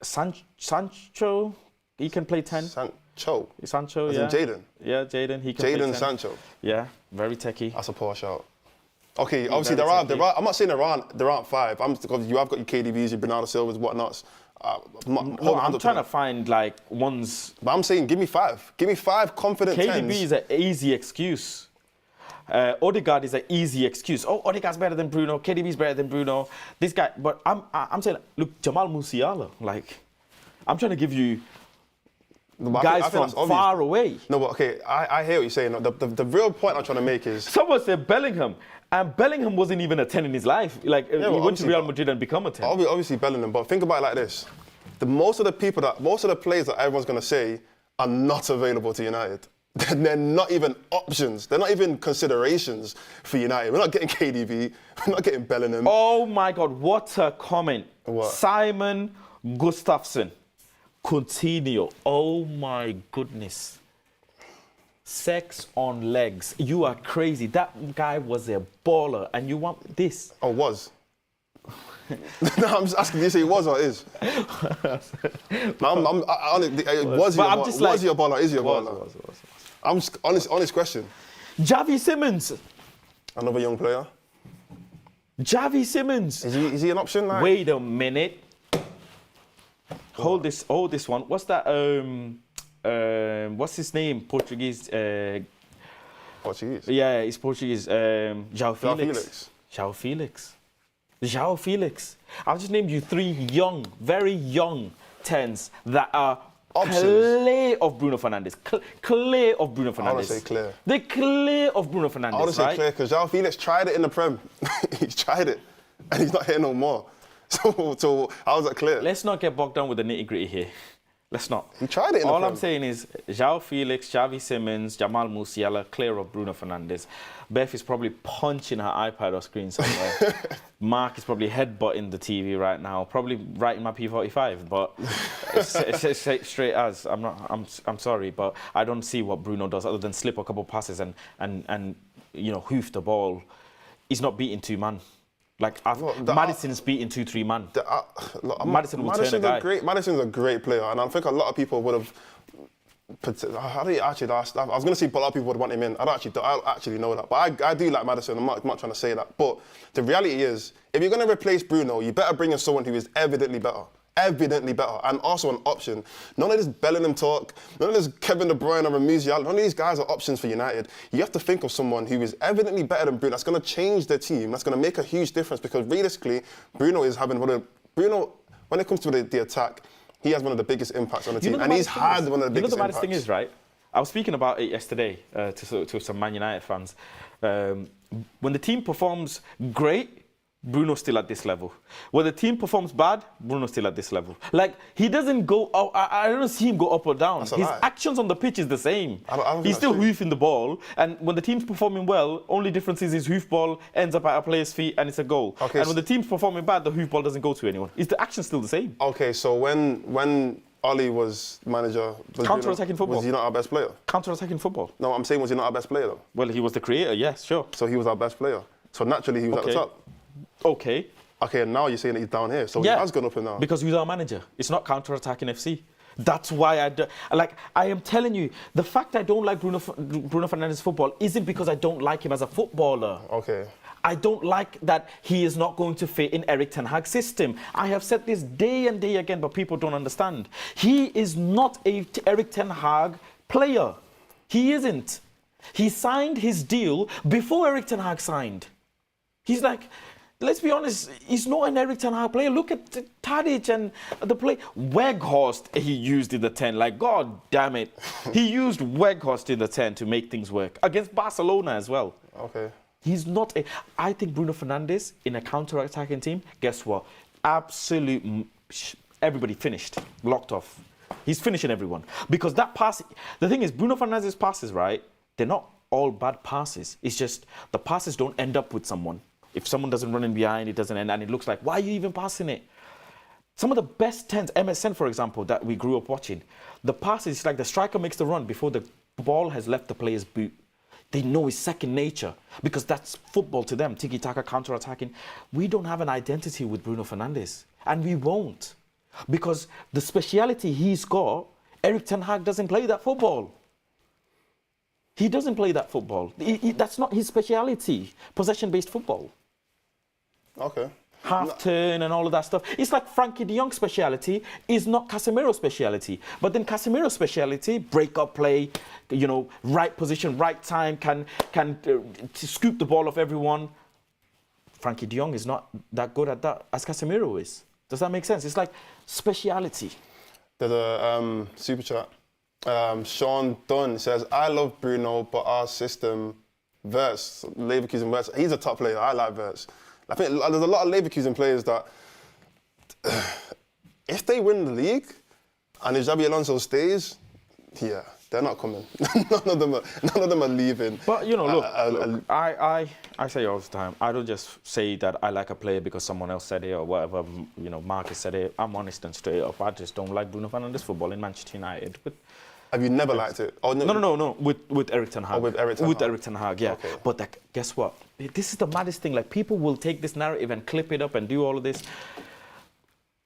Sancho, he can play 10. Sancho, as yeah. in Jadon? Yeah, Jadon. He can play 10. Sancho? Yeah, very techie. That's a poor shout. Okay, obviously there are. I'm not saying there aren't 5. You have got your KDBs, your Bernardo Silvas, whatnots. I'm trying to find like ones. But I'm saying, give me 5. Give me 5 confident KDB 10s. is an easy excuse. Odegaard is an easy excuse. Oh, Odegaard's better than Bruno. KDB's better than Bruno. This guy, but I'm saying, look, Jamal Musiala. Like, I'm trying to give you guys from far away. No, but okay, I hear what you're saying. The real point I'm trying to make is someone said Bellingham, and Bellingham wasn't even a 10 in his life. Like, he went to Real Madrid and become a 10. Obviously Bellingham, but think about it like this: most of the players that everyone's going to say are not available to United. They're not even options. They're not even considerations for United. We're not getting KDB. We're not getting Bellingham. Oh my God, what a comment. What? Simon Gustafsson. Coutinho. Oh my goodness. Sex on legs. You are crazy. That guy was a baller and you want this. Oh, was? No, I'm just asking, do you say he was or is? Was he a baller or is he a baller? Was. I'm just honest question. Javi Simmons. Another young player. Javi Simmons. Is he an option? Like? Wait a minute. Hold this one. What's that? What's his name? Portuguese. Portuguese? Yeah, he's Portuguese. João Felix. João Felix. I'll just name you 3 very young 10s that are clear of Bruno Fernandes. Clear of Bruno Fernandes. I want to say clear. They're clear of Bruno Fernandes, I want to say clear because João Felix tried it in the Prem. He's tried it and he's not here no more. So how is that clear? Let's not get bogged down with the nitty-gritty here. Let's not. He tried it in All the I'm saying is João Felix, Javi Simmons, Jamal Musiala, clear of Bruno Fernandes. Beth is probably punching her iPad or screen somewhere. Mark is probably headbutting the TV right now, probably writing my P45. But it's straight as I'm sorry, but I don't see what Bruno does other than slip a couple passes and hoof the ball. He's not beating 2 man. Like, Maddison's beating 2-3 man. Maddison will turn a guy. Maddison's a great player, and I think a lot of people would have. I was going to say, but a lot of people would want him in. I don't actually know that, but I do like Maddison. I'm not trying to say that, but the reality is, if you're going to replace Bruno, you better bring in someone who is evidently better, and also an option. None of this Bellingham talk, none of this Kevin De Bruyne or Musiala, none of these guys are options for United. You have to think of someone who is evidently better than Bruno. That's going to change their team. That's going to make a huge difference because realistically, Bruno is having when it comes to the attack, he has one of the biggest impacts on the team, and he's had one of the biggest impacts. You know the maddest thing is, right? I was speaking about it yesterday to some Man United fans. When the team performs great, Bruno's still at this level. When the team performs bad, Bruno's still at this level. Like, he doesn't go up, I don't see him go up or down. His actions on the pitch is the same. He's still hoofing the ball, and when the team's performing well, only difference is his hoof ball ends up at a player's feet and it's a goal. Okay, and when the team's performing bad, the hoof ball doesn't go to anyone. Is the action still the same? Okay, so when Oli was manager, counter-attacking football. Was he not our best player? Counter-attacking football. No, I'm saying, was he not our best player though? Well, he was the creator, yes, sure. So he was our best player. So naturally he was at the top. Okay, and now you're saying that he's down here, so he has gone up and down. Because he's our manager. It's not counter-attacking FC. That's why I am telling you, the fact I don't like Bruno Fernandes' football isn't because I don't like him as a footballer. Okay. I don't like that he is not going to fit in Erik ten Hag's system. I have said this day and day again, but people don't understand. He is not a Erik ten Hag player. He isn't. He signed his deal before Erik ten Hag signed. He's like, let's be honest, he's not an Erik ten Hag player. Look at Tadic and the play. Weghorst, he used in the 10. Like, God damn it. He used Weghorst in the 10 to make things work. Against Barcelona as well. Okay. He's not a... I think Bruno Fernandes in a counter-attacking team, guess what? Absolute... Everybody finished. Locked off. He's finishing everyone. Because that pass... The thing is, Bruno Fernandes' passes, right? They're not all bad passes. It's just the passes don't end up with someone. If someone doesn't run in behind, it doesn't end, and it looks like, why are you even passing it? Some of the best 10s, MSN, for example, that we grew up watching, the passes, like the striker makes the run before the ball has left the player's boot. They know it's second nature because that's football to them, tiki-taka, counter-attacking. We don't have an identity with Bruno Fernandes, and we won't. Because the speciality he's got, Erik ten Hag doesn't play that football. He doesn't play that football. That's not his speciality, possession-based football. Okay. Half-turn and all of that stuff. It's like Frankie de Jong's speciality is not Casemiro's speciality. But then Casemiro's speciality, break-up play, you know, right position, right time, can scoop the ball off everyone. Frankie de Jong is not that good at that as Casemiro is. Does that make sense? It's like speciality. There's a super chat. Sean Dunn says, I love Bruno, but our system, Wirtz, Leverkusen Wirtz, he's a top player. I like Wirtz. I think there's a lot of Leverkusen players that, if they win the league and if Xabi Alonso stays, yeah, they're not coming. none of them are leaving. But you know, look, I say all the time, I don't just say that I like a player because someone else said it or whatever, you know, Marcus said it. I'm honest and straight up. I just don't like Bruno Fernandes football in Manchester United. Have you never liked it? Oh, no. With Erik ten Hag. Oh, with Erik ten Hag. With Erik ten Hag, yeah. Okay. But like, guess what? This is the maddest thing. Like, people will take this narrative and clip it up and do all of this.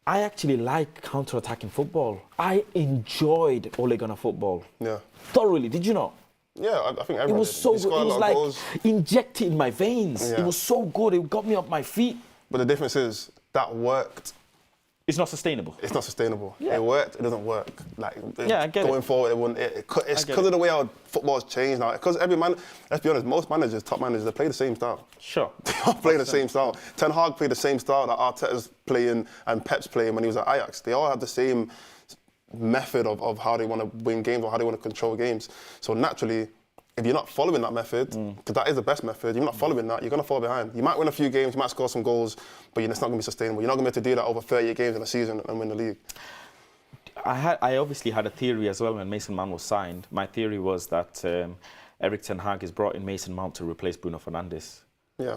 I actually like counter-attacking football. I enjoyed Ole Gunnar football. Yeah. Thoroughly. Did you know? Yeah, I think everyone It was did. so good. It was like injected in my veins. Yeah. It was so good. It got me up my feet. But the difference is that worked. It's not sustainable. It's not sustainable. Yeah. It worked, it doesn't work. Like, yeah, I get going forward, it wouldn't. It's because of the way our football's changed now. Because every man, let's be honest, most managers, top managers, they play the same style. Sure. They all play the same style. Ten Hag played the same style that Arteta's playing and Pep's playing when he was at Ajax. They all have the same method of how they want to win games or how they want to control games. So naturally, if you're not following that method, because that is the best method, you're not following that, you're going to fall behind. You might win a few games, you might score some goals, but it's not going to be sustainable. You're not going to be able to do that over 38 games in a season and win the league. I obviously had a theory as well when Mason Mount was signed. My theory was that Erik ten Hag has brought in Mason Mount to replace Bruno Fernandes. Yeah.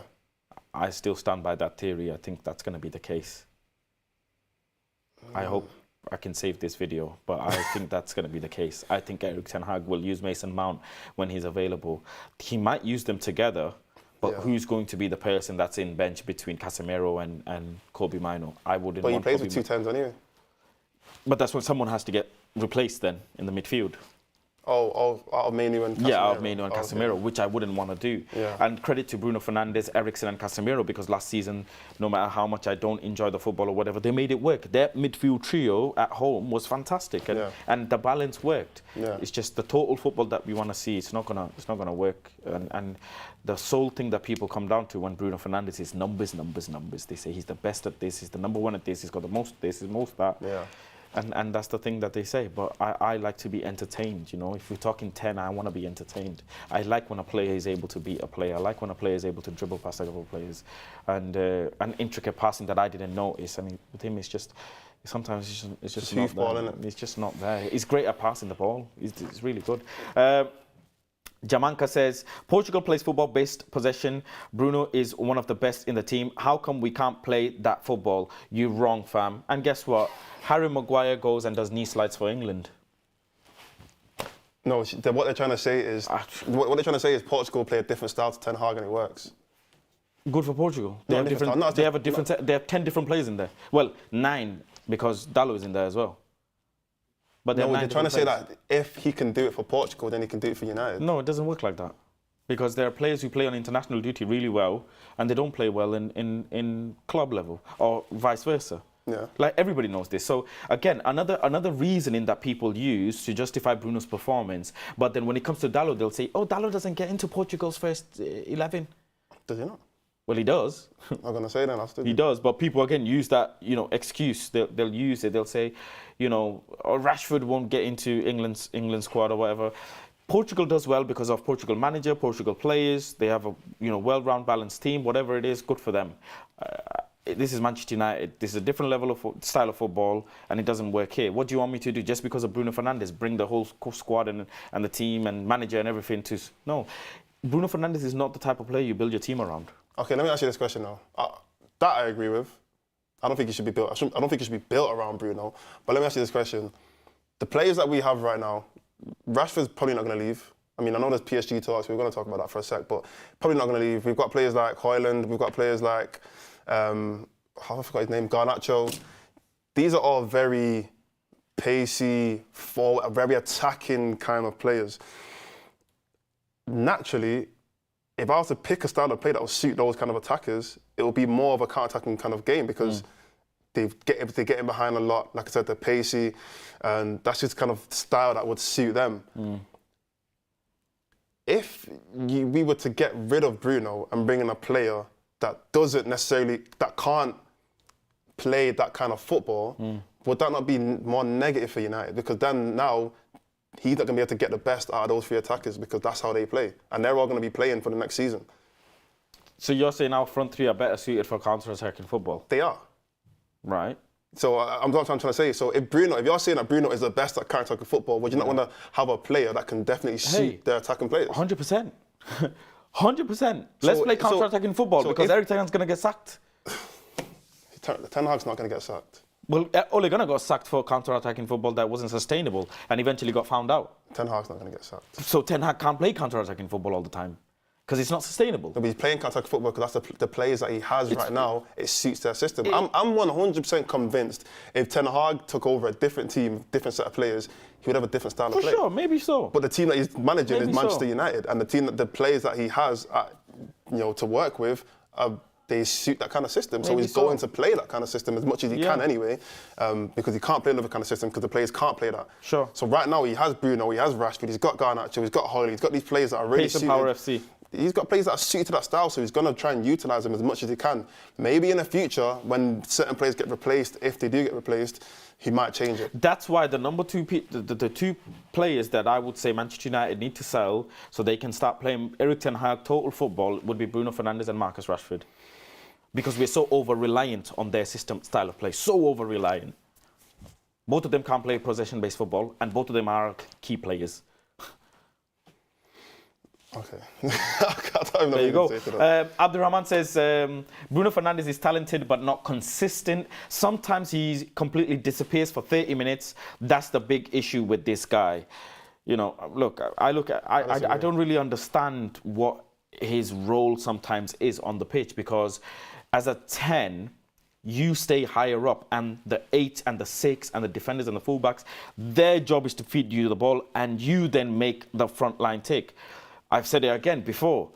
I still stand by that theory. I think that's going to be the case. I hope I can save this video, but I think that's going to be the case. I think Erik ten Hag will use Mason Mount when he's available. He might use them together, but who's going to be the person that's in bench between Casemiro and Kobe Mino? I wouldn't want But he plays with 2 10s anyway. But that's when someone has to get replaced then in the midfield. Out of Manu and Casemiro. Yeah, out of Manu and Casemiro, okay. which I wouldn't want to do. Yeah. And credit to Bruno Fernandes, Eriksen and Casemiro, because last season, no matter how much I don't enjoy the football or whatever, they made it work. Their midfield trio at home was fantastic, and the balance worked. Yeah. It's just the total football that we want to see. It's not gonna work. And the sole thing that people come down to when Bruno Fernandes is numbers. They say he's the best at this, he's the number one at this, he's got the most this, he's most that. Yeah. And that's the thing that they say. But I like to be entertained, you know. If we're talking 10, I want to be entertained. I like when a player is able to beat a player. I like when a player is able to dribble past other players. And intricate passing that I didn't notice. I mean, with him, it's just... Sometimes it's just not there. Isn't it? It's just not there. He's great at passing the ball. It's really good. Jamanka says, Portugal plays football-based possession. Bruno is one of the best in the team. How come we can't play that football? You're wrong, fam. And guess what? Harry Maguire goes and does knee slides for England. No, what they're trying to say is Portugal play a different style to Ten Hag and it works. Good for Portugal. They have 10 different players in there. Well, 9 because Dalot is in there as well. But they're trying to say that if he can do it for Portugal, then he can do it for United. No, it doesn't work like that. Because there are players who play on international duty really well, and they don't play well in club level, or vice versa. Yeah. Like, everybody knows this. So, again, another reasoning that people use to justify Bruno's performance, but then when it comes to Dalot, they'll say, oh, Dalot doesn't get into Portugal's first 11. Does he not? Well, he does. I'm going to say that. He does, but people, again, use that, you know, excuse. They'll use it. They'll say, you know, oh, Rashford won't get into England's squad or whatever. Portugal does well because of Portugal manager, Portugal players. They have a, you know, well-rounded, balanced team. Whatever it is, good for them. This is Manchester United. This is a different level of style of football, and it doesn't work here. What do you want me to do? Just because of Bruno Fernandes, bring the whole squad and the team and manager and everything to... No. Bruno Fernandes is not the type of player you build your team around. Okay, let me ask you this question now. That I agree with. I don't think he should be built. I don't think he should be built around Bruno. But let me ask you this question: the players that we have right now, Rashford's probably not going to leave. I mean, I know there's PSG talks. We're going to talk about that for a sec, but probably not going to leave. We've got players like Højlund. We've got players like I forgot his name, Garnacho. These are all very pacey, forward, very attacking kind of players. naturally, if I was to pick a style of play that would suit those kind of attackers, it would be more of a counter-attacking kind of game because they're getting behind a lot. Like I said, they're pacey, and that's just kind of style that would suit them. If we were to get rid of Bruno and bring in a player that can't play that kind of football, would that not be more negative for United? Because then now, he's not going to be able to get the best out of those 3 attackers because that's how they play. And they're all going to be playing for the next season. So you're saying our front 3 are better suited for counter-attacking football? They are. Right. So I'm what I'm trying to say. So if you're saying that Bruno is the best at counter-attacking football, would you not want to have a player that can definitely suit their attacking players? 100%. 100%. Let's play counter-attacking football because Eric Ten Hag's going to get sacked. Ten Hag's not going to get sacked. Well, Ole Gunnar got sacked for counter-attacking football that wasn't sustainable and eventually got found out. Ten Hag's not going to get sacked. So Ten Hag can't play counter-attacking football all the time because it's not sustainable. But he's playing counter-attacking football because that's the players that he has right now. It suits their system. I'm 100% convinced if Ten Hag took over a different team, different set of players, he would have a different style of play. For sure, maybe so. But the team that he's managing is Manchester United, and the players that he has, to work with, they suit that kind of system. So he's going to play that kind of system as much as he can anyway, because he can't play another kind of system because the players can't play that. Sure. So right now he has Bruno, he has Rashford, he's got Garnacho, he's got Hoyle, he's got these players that are really suited. Power FC. He's got players that are suited to that style, so he's going to try and utilise them as much as he can. Maybe in the future, when certain players get replaced, if they do get replaced, he might change it. That's why the number 2, the 2 players that I would say Manchester United need to sell so they can start playing Eric Ten Hag total football would be Bruno Fernandes and Marcus Rashford. Because we're so over-reliant on their system, style of play, so over-reliant. Both of them can't play possession-based football, and both of them are key players. Okay. There you go. Abdurrahman says, Bruno Fernandes is talented but not consistent. Sometimes he completely disappears for 30 minutes. That's the big issue with this guy. You know, I don't really understand what his role sometimes is on the pitch because as a 10, you stay higher up and the 8 and the 6 and the defenders and the fullbacks, their job is to feed you the ball and you then make the front line tick. I've said it again before.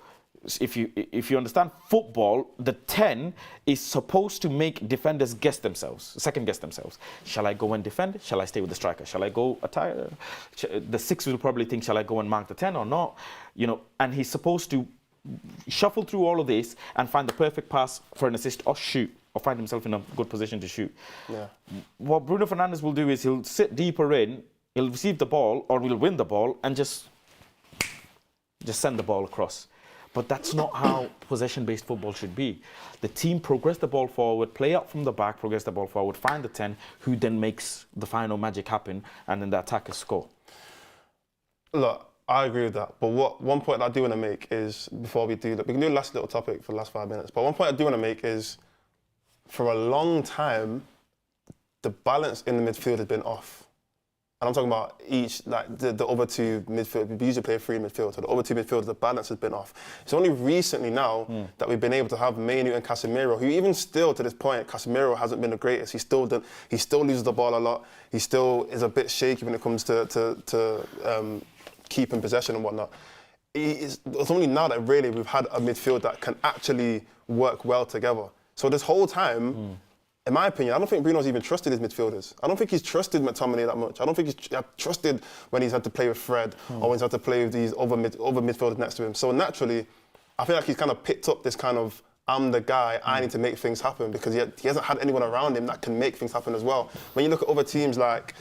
If you understand football, the 10 is supposed to make defenders second guess themselves. Shall I go and defend? Shall I stay with the striker? Shall I go attack? The 6 will probably think, shall I go and mark the 10 or not? You know, and he's supposed to shuffle through all of this and find the perfect pass for an assist or shoot or find himself in a good position to shoot. Yeah. What Bruno Fernandes will do is he'll sit deeper in, he'll receive the ball or he'll win the ball and just send the ball across. But that's not how possession-based football should be. The team progress the ball forward, play up from the back, progress the ball forward, find the 10, who then makes the final magic happen, and then the attackers score. Look, I agree with that. But one point I do want to make is, before we do that, we can do the last little topic for the last 5 minutes. But one point I do want to make is, for a long time, the balance in the midfield has been off. And I'm talking about the other 2 midfielders. We usually play 3 midfielders. So the other 2 midfielders, the balance has been off. It's only recently now that we've been able to have Mainu and Casemiro, who even still to this point, Casemiro hasn't been the greatest. He still loses the ball a lot. He still is a bit shaky when it comes to keeping possession and whatnot. It's only now that really we've had a midfield that can actually work well together. So this whole time, in my opinion, I don't think Bruno's even trusted his midfielders. I don't think he's trusted McTominay that much. I don't think he's trusted when he's had to play with Fred or when he's had to play with these other midfielders next to him. So naturally, I feel like he's kind of picked up this kind of, I'm the guy, I need to make things happen, because he hasn't had anyone around him that can make things happen as well. When you look at other teams like,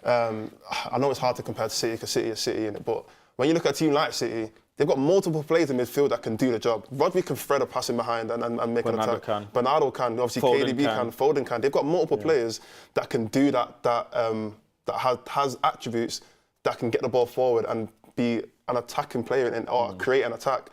I know it's hard to compare to City because City is City, but when you look at a team like City, they've got multiple players in midfield that can do the job. Rodri can thread a passing behind and make an attack. Bernardo can. Obviously KDB can. Foden can. They've got multiple players that can do that has attributes that can get the ball forward and be an attacking player or create an attack.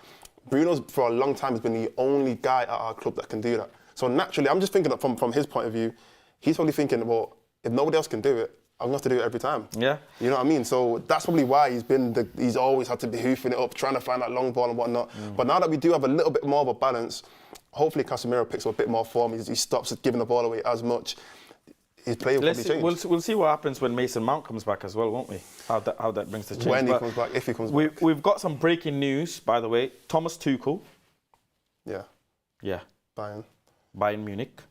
Bruno's, for a long time, has been the only guy at our club that can do that. So naturally, I'm just thinking that from his point of view, he's probably thinking, well, if nobody else can do it, I'm going to have to do it every time. Yeah. You know what I mean? So that's probably why he's always had to be hoofing it up, trying to find that long ball and whatnot. But now that we do have a little bit more of a balance, hopefully Casemiro picks up a bit more form. He stops giving the ball away as much. his play will probably change. We'll see what happens when Mason Mount comes back as well, won't we? How that brings the change. When he comes back, if he comes back. We've got some breaking news, by the way. Thomas Tuchel. Yeah. Bayern Munich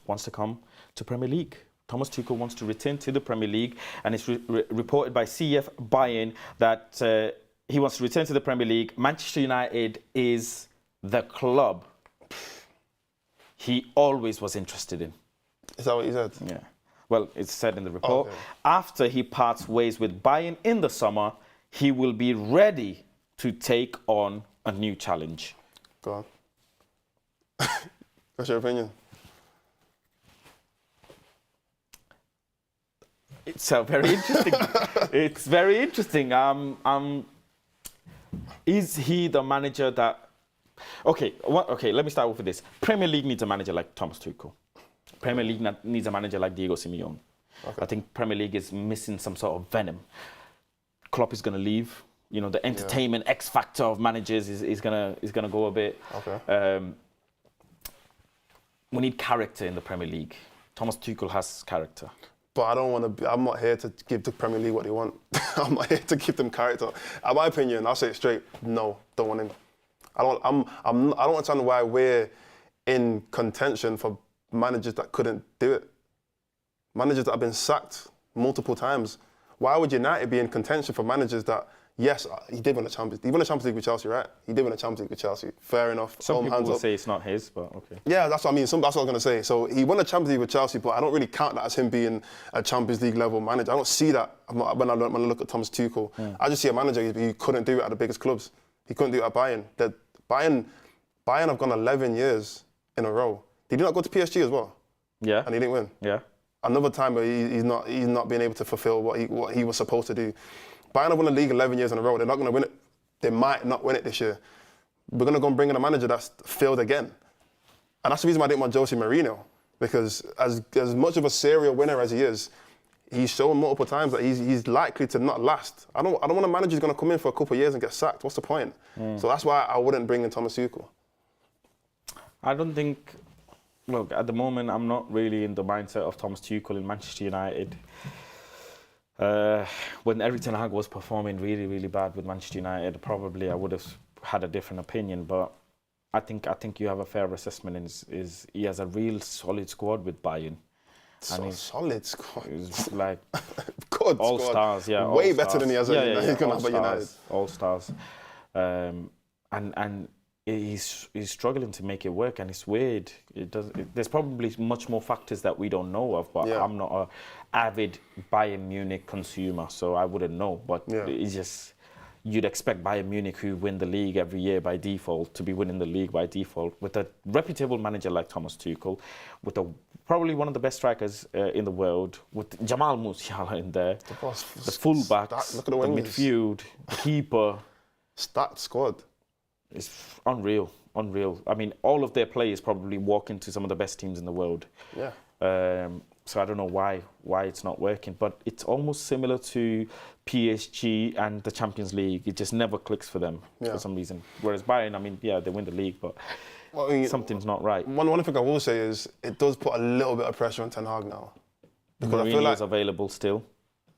wants to come to Premier League. Thomas Tuchel wants to return to the Premier League, and it's reported by CF Bayern that he wants to return to the Premier League. Manchester United is the club he always was interested in. Is that what he said? Yeah. Well, it's said in the report. Okay. After he parts ways with Bayern in the summer, he will be ready to take on a new challenge. Go on. What's your opinion? It's very interesting. It's very interesting. Is he the manager that... Okay, let me start with this. Premier League needs a manager like Thomas Tuchel. Premier League needs a manager like Diego Simeone. Okay. I think Premier League is missing some sort of venom. Klopp is going to leave. You know, the entertainment X factor of managers is gonna go a bit. Okay. We need character in the Premier League. Thomas Tuchel has character. But I don't want to. I'm not here to give the Premier League what they want. I'm not here to give them character. In my opinion, I'll say it straight. No, don't want him. I don't understand why we're in contention for managers that couldn't do it. Managers that have been sacked multiple times. Why would United be in contention for managers that? Yes, he did win the Champions League. He won the Champions League with Chelsea, right? He did win the Champions League with Chelsea. Fair enough. Some people will say it's not his, but okay. Yeah, that's what I mean. That's what I was going to say. So he won the Champions League with Chelsea, but I don't really count that as him being a Champions League level manager. I don't see that when I look at Thomas Tuchel. I just see a manager who couldn't do it at the biggest clubs. He couldn't do it at Bayern. Bayern have gone 11 years in a row. Did he not go to PSG as well? Yeah. And he didn't win? Yeah. Another time where he's not being able to fulfill what he was supposed to do. Bayern have won the league 11 years in a row. They're not going to win it. They might not win it this year. We're going to go and bring in a manager that's failed again. And that's the reason why I didn't want Jose Mourinho. Because as much of a serial winner as he is, he's shown multiple times that he's likely to not last. I don't want a manager who's going to come in for a couple of years and get sacked. What's the point? So that's why I wouldn't bring in Thomas Tuchel. I don't think... Look, at the moment, I'm not really in the mindset of Thomas Tuchel in Manchester United. When Erik ten Hag was performing really, really bad with Manchester United, probably I would have had a different opinion. But I think you have a fair assessment. Is he has a real solid squad with Bayern. Solid squad. It's like good all squad. Stars, yeah. Way better than he has. He's going to have at United. All stars, and he's struggling to make it work, and it's weird. There's probably much more factors that we don't know of, but I'm not an avid Bayern Munich consumer, so I wouldn't know. But it's just, you'd expect Bayern Munich, who win the league every year by default, to be winning the league by default with a reputable manager like Thomas Tuchel, with probably one of the best strikers in the world, with Jamal Musiala in there, the fullbacks, the midfield, the keeper. Stacked squad. It's unreal. I mean, all of their players probably walk into some of the best teams in the world. Yeah. So I don't know why it's not working, but it's almost similar to PSG and the Champions League. It just never clicks for them for some reason. Whereas Bayern, I mean, they win the league, but something's not right. One thing I will say is it does put a little bit of pressure on Ten Hag now. Because I feel like available still.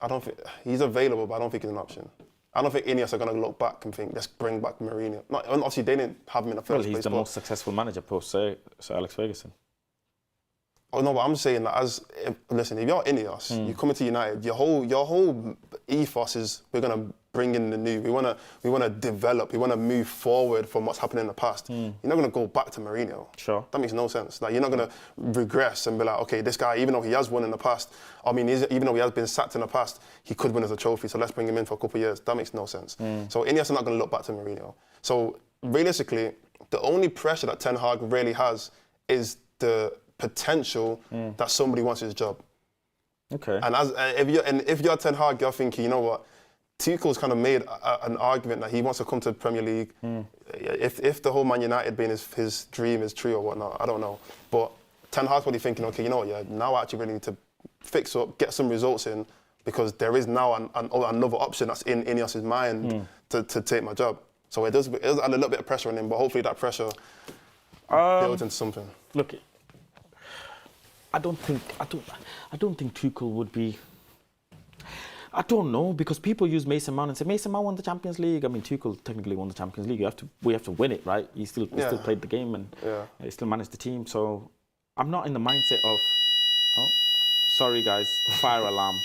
I don't think he's available, but I don't think he's an option. I don't think INEOS are going to look back and think, let's bring back Mourinho. Obviously, they didn't have him in the first place. Well, he's the most successful manager post Sir Alex Ferguson. Oh no, but I'm saying that if you're INEOS, you come into United, your whole ethos is we're going to bring in the new. We want to develop. We want to move forward from what's happened in the past. You're not going to go back to Mourinho. Sure. That makes no sense. Like, you're not going to regress and be like, okay, this guy, even though he has won in the past, even though he has been sacked in the past, he could win as a trophy. So let's bring him in for a couple of years. That makes no sense. So INEOS are not going to look back to Mourinho. So realistically, the only pressure that Ten Hag really has is the potential that somebody wants his job. Okay. And if you're Ten Hag, you're thinking, you know what, Tuchel's kind of made an argument that he wants to come to the Premier League. If the whole Man United being his dream is true or whatnot, I don't know. But Ten Hag's probably thinking, okay, you know what, now I actually really need to fix up, get some results in, because there is now another option that's in INEOS's mind to take my job. So it does add a little bit of pressure on him, but hopefully that pressure builds into something. Look, I don't think Tuchel would be. I don't know, because people use Mason Mount and say Mason Mount won the Champions League. I mean, Tuchel technically won the Champions League. We have to win it, right? He still played the game and he still managed the team. So I'm not in the mindset of. Oh, sorry guys, fire alarm.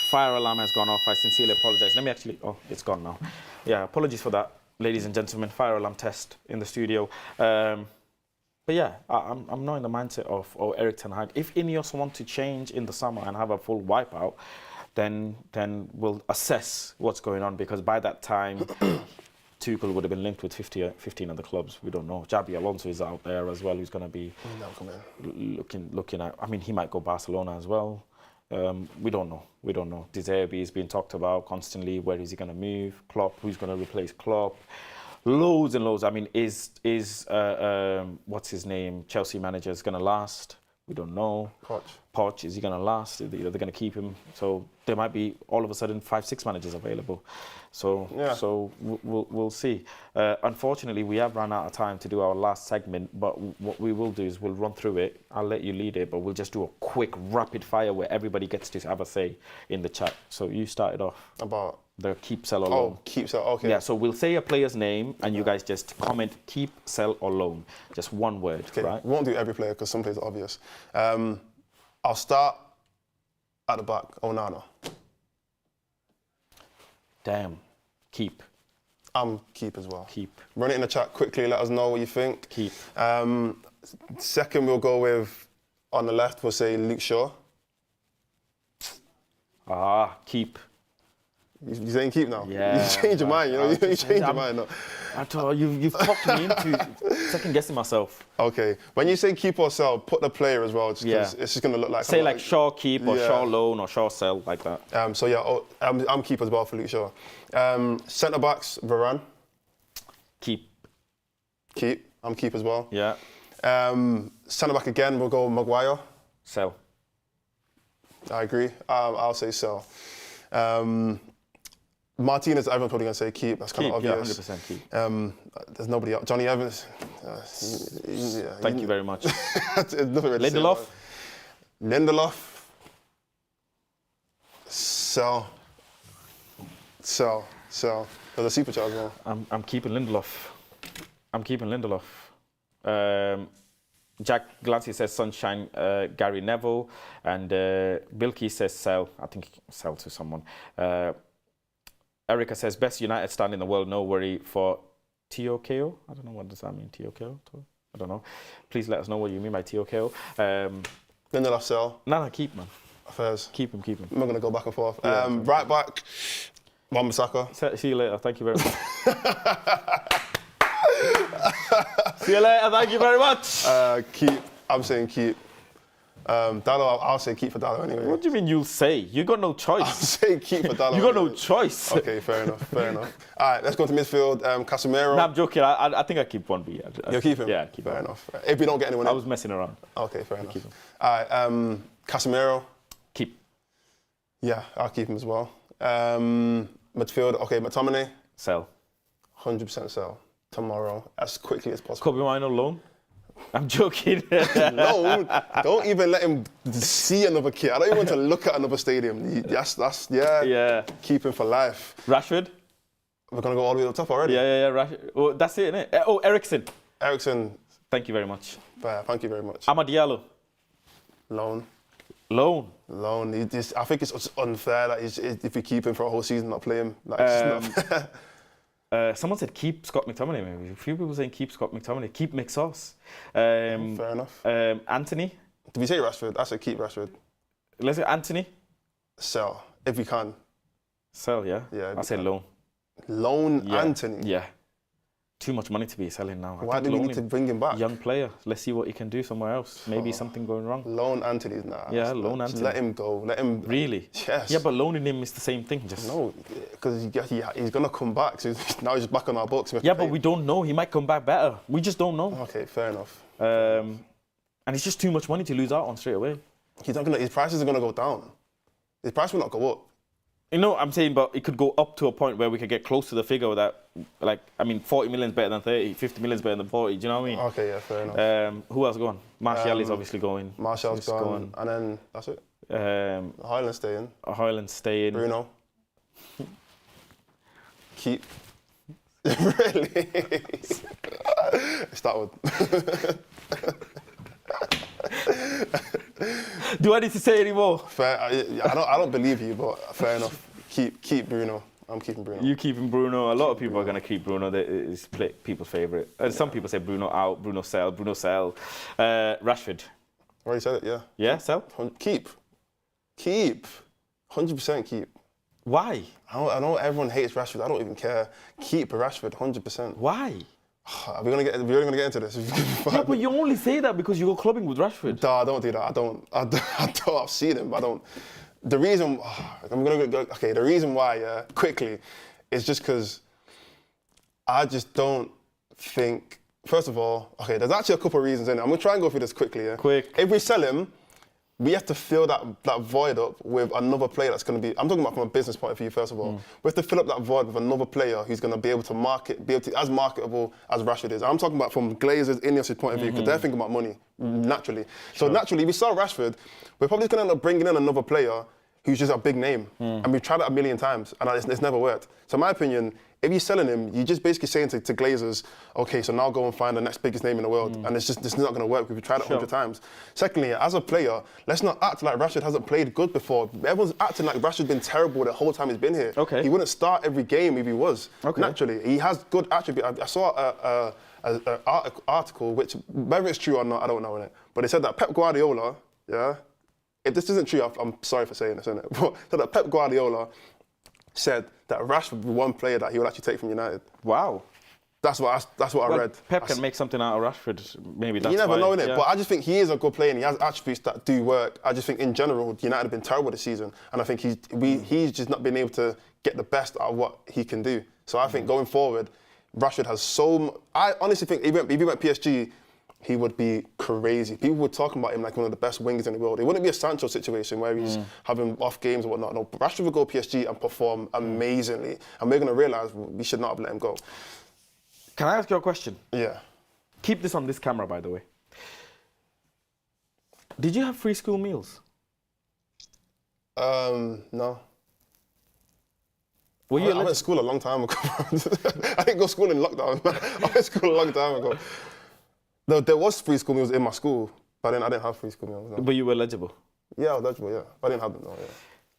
Fire alarm has gone off. I sincerely apologise. Let me actually. Oh, it's gone now. Yeah, apologies for that, ladies and gentlemen. Fire alarm test in the studio. But yeah, I'm not in the mindset of Erik ten Hag. If INEOS want to change in the summer and have a full wipeout, then we'll assess what's going on, because by that time, Tuchel would have been linked with 15 other clubs. We don't know. Xabi Alonso is out there as well, who's going to be looking at. I mean, he might go Barcelona as well. We don't know. De Zerbi is being talked about constantly. Where is he going to move? Klopp, who's going to replace Klopp? Loads and loads. I mean, is what's his name? Chelsea manager is going to last? We don't know. Poch, is he going to last? They're going to keep him. So there might be all of a sudden 5-6 managers available. So we'll see. Unfortunately, we have run out of time to do our last segment. But what we will do is we'll run through it. I'll let you lead it, but we'll just do a quick rapid fire where everybody gets to have a say in the chat. So you started off about the keep, sell or loan. Oh, keep, sell. Okay. Yeah. So we'll say a player's name, and you guys just comment keep, sell or loan. Just one word, right? We won't do every player because some players are obvious. I'll start at the back. Onana. Damn. Keep. I'm keep as well. Keep. Run it in the chat quickly. Let us know what you think. Keep. Second, we'll go with, on the left, we'll say Luke Shaw. Keep. You saying keep now? Yeah. You changed your mind, you know? You changed your mind now. I told you've talked me into second guessing myself. Okay. When you say keep or sell, put the player as well, just 'cause it's just going to look like... Say like Shaw keep or Shaw loan or Shaw sell, like that. I'm keep as well for Luke Shaw. Centre-backs, Varane. Keep. Keep. I'm keep as well. Yeah. Centre-back again, we'll go Maguire. Sell. I agree. I'll say sell. Martinez, everyone's probably going to say keep. That's kind of obvious. Yeah, 100% keep. There's nobody else. Johnny Evans. Thank you very much. Lindelof. Sell. There's a super charge now. I'm keeping Lindelof. Jack Glancy says Sunshine, Gary Neville, and Bilky says sell. I think sell to someone. Erica says best United stand in the world, no worry, for TOKO. I don't know, what does that mean, TOKO? I don't know. Please let us know what you mean by TOKO. Lindelof sell. No, keep, man. Affairs. Keep him. I'm not going to go back and forth. Right back, Wan-Bissaka. See you later. Thank you very much. See you later. Thank you very much. Keep. I'm saying keep. Dallo, I'll say keep for Dallo anyway. What do you mean you'll say? You got no choice. I'll say keep for Dallo. You got no choice. Okay, fair enough. All right, let's go to midfield. Casemiro. No, I'm joking. I think I keep one B. You'll keep him? Yeah, keep him. Fair enough. If we don't get anyone I was messing around. Okay, fair enough. Keep him. All right, Casemiro. Keep. Yeah, I'll keep him as well. Midfield, okay, McTominay. Sell. 100% sell. Tomorrow, as quickly as possible. Kobe Mino loan? I'm joking. No, don't even let him see another kid. I don't even want to look at another stadium. Yeah. Keep him for life. Rashford? We're going to go all the way to the top already? Yeah. Rashford. Oh, that's it, isn't it? Oh, Eriksen. Thank you very much. Thank you very much. Amadou Diallo. Loan. I think it's unfair that if you keep him for a whole season, not play him. Someone said keep Scott McTominay, maybe. A few people saying keep Scott McTominay. Keep McSauce. Fair enough. Anthony. Did we say Rashford? I said keep Rashford. Let's go Anthony. Sell, if we can. Sell, yeah? Yeah. I said loan. Loan Anthony? Yeah. Too much money to be selling now. Why do we need to bring him back? Young player. Let's see what he can do somewhere else. Maybe something going wrong. Loan Anthony, Yeah, loan Anthony. Just let him go. Let him. Really? Yes. Yeah, but loaning him is the same thing. No, because he's going to come back. So now he's back on our books. Yeah, but we don't know. He might come back better. We just don't know. Okay, fair enough. And it's just too much money to lose out on straight away. His prices are going to go down. His price will not go up. You know what I'm saying? But it could go up to a point where we could get close to the figure that I mean, 40 million is better than 30, 50 million is better than 40. Do you know what I mean? Okay, yeah, fair enough. Who else going? Martial is obviously going. Martial's gone, and then that's it. Highland staying. Highland staying. Bruno. Keep. Really? Start with. Do I need to say any more? Fair. I don't believe you, but fair enough. Keep Bruno. I'm keeping Bruno. You keeping Bruno. A lot of people are going to keep Bruno. It's people's favourite. Some people say Bruno out, Bruno sell, Rashford. Already said it, yeah. Yeah, sell? Keep. 100% keep. Why? I know everyone hates Rashford. I don't even care. Keep Rashford, 100%. Why? We're really gonna get into this. Yeah, but you only say that because you go clubbing with Rashford. No, I don't do that. I don't. I've seen him. I don't. The reason the reason why, quickly, is just because I just don't think. First of all, there's actually a couple of reasons in it. I'm gonna try and go through this quickly. Yeah. Quick. If we sell him, we have to fill that void up with another player that's going to be. I'm talking about from a business point of view, first of all. We have to fill up that void with another player who's going to be able to as marketable as Rashford is. I'm talking about from Glazers, INEOS' point of view, because they're thinking about money, naturally. So naturally, if we sell Rashford, we're probably going to end up bringing in another player who's just a big name. And we've tried that a million times, and it's never worked. So in my opinion, if you're selling him, you're just basically saying to Glazers, okay, so now go and find the next biggest name in the world. And it's not going to work. We've tried it 100 times. Secondly, as a player, let's not act like Rashford hasn't played good before. Everyone's acting like Rashford's been terrible the whole time he's been here. Okay. He wouldn't start every game if he was. Okay. Naturally, he has good attributes. I saw an article, which, whether it's true or not, I don't know in it, but it said that Pep Guardiola, if this isn't true, I'm sorry for saying this, innit? But said that Pep Guardiola said that Rashford would be one player that he would actually take from United. Wow. That's what I read. Pep can make something out of Rashford. Maybe that's you never know, innit? Yeah. But I just think he is a good player and he has attributes that do work. I just think in general, United have been terrible this season. And I think he's just not been able to get the best out of what he can do. So I think going forward, Rashford has I honestly think if he went PSG, he would be crazy. People were talking about him like one of the best wingers in the world. It wouldn't be a Sancho situation where he's having off games or whatnot. No, Rashford would go PSG and perform amazingly. And we're going to realise we should not have let him go. Can I ask you a question? Yeah. Keep this on this camera, by the way. Did you have free school meals? No. I went to school a long time ago. I didn't go to school in lockdown. I went to school a long time ago. No, there was free school meals in my school, but then I didn't have free school meals. No. But you were eligible? Yeah, I was eligible, yeah. I didn't have them, no, yeah.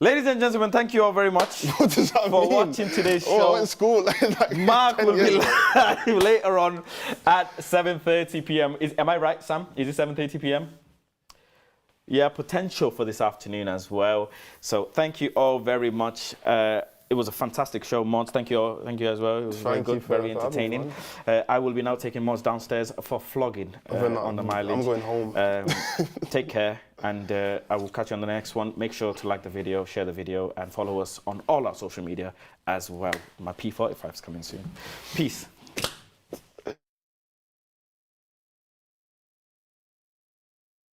Ladies and gentlemen, thank you all very much what does that for mean? watching today's show. I went to school like Mark will be live later on at 7:30 p.m. Am I right, Sam? Is it 7:30 p.m.? Yeah, potential for this afternoon as well. So thank you all very much. It was a fantastic show, Mods. Thank you as well. It was very good, very entertaining. I will be now taking Mods downstairs for flogging on the mileage. I'm going home. Take care, and I will catch you on the next one. Make sure to like the video, share the video, and follow us on all our social media as well. My P45 is coming soon. Peace.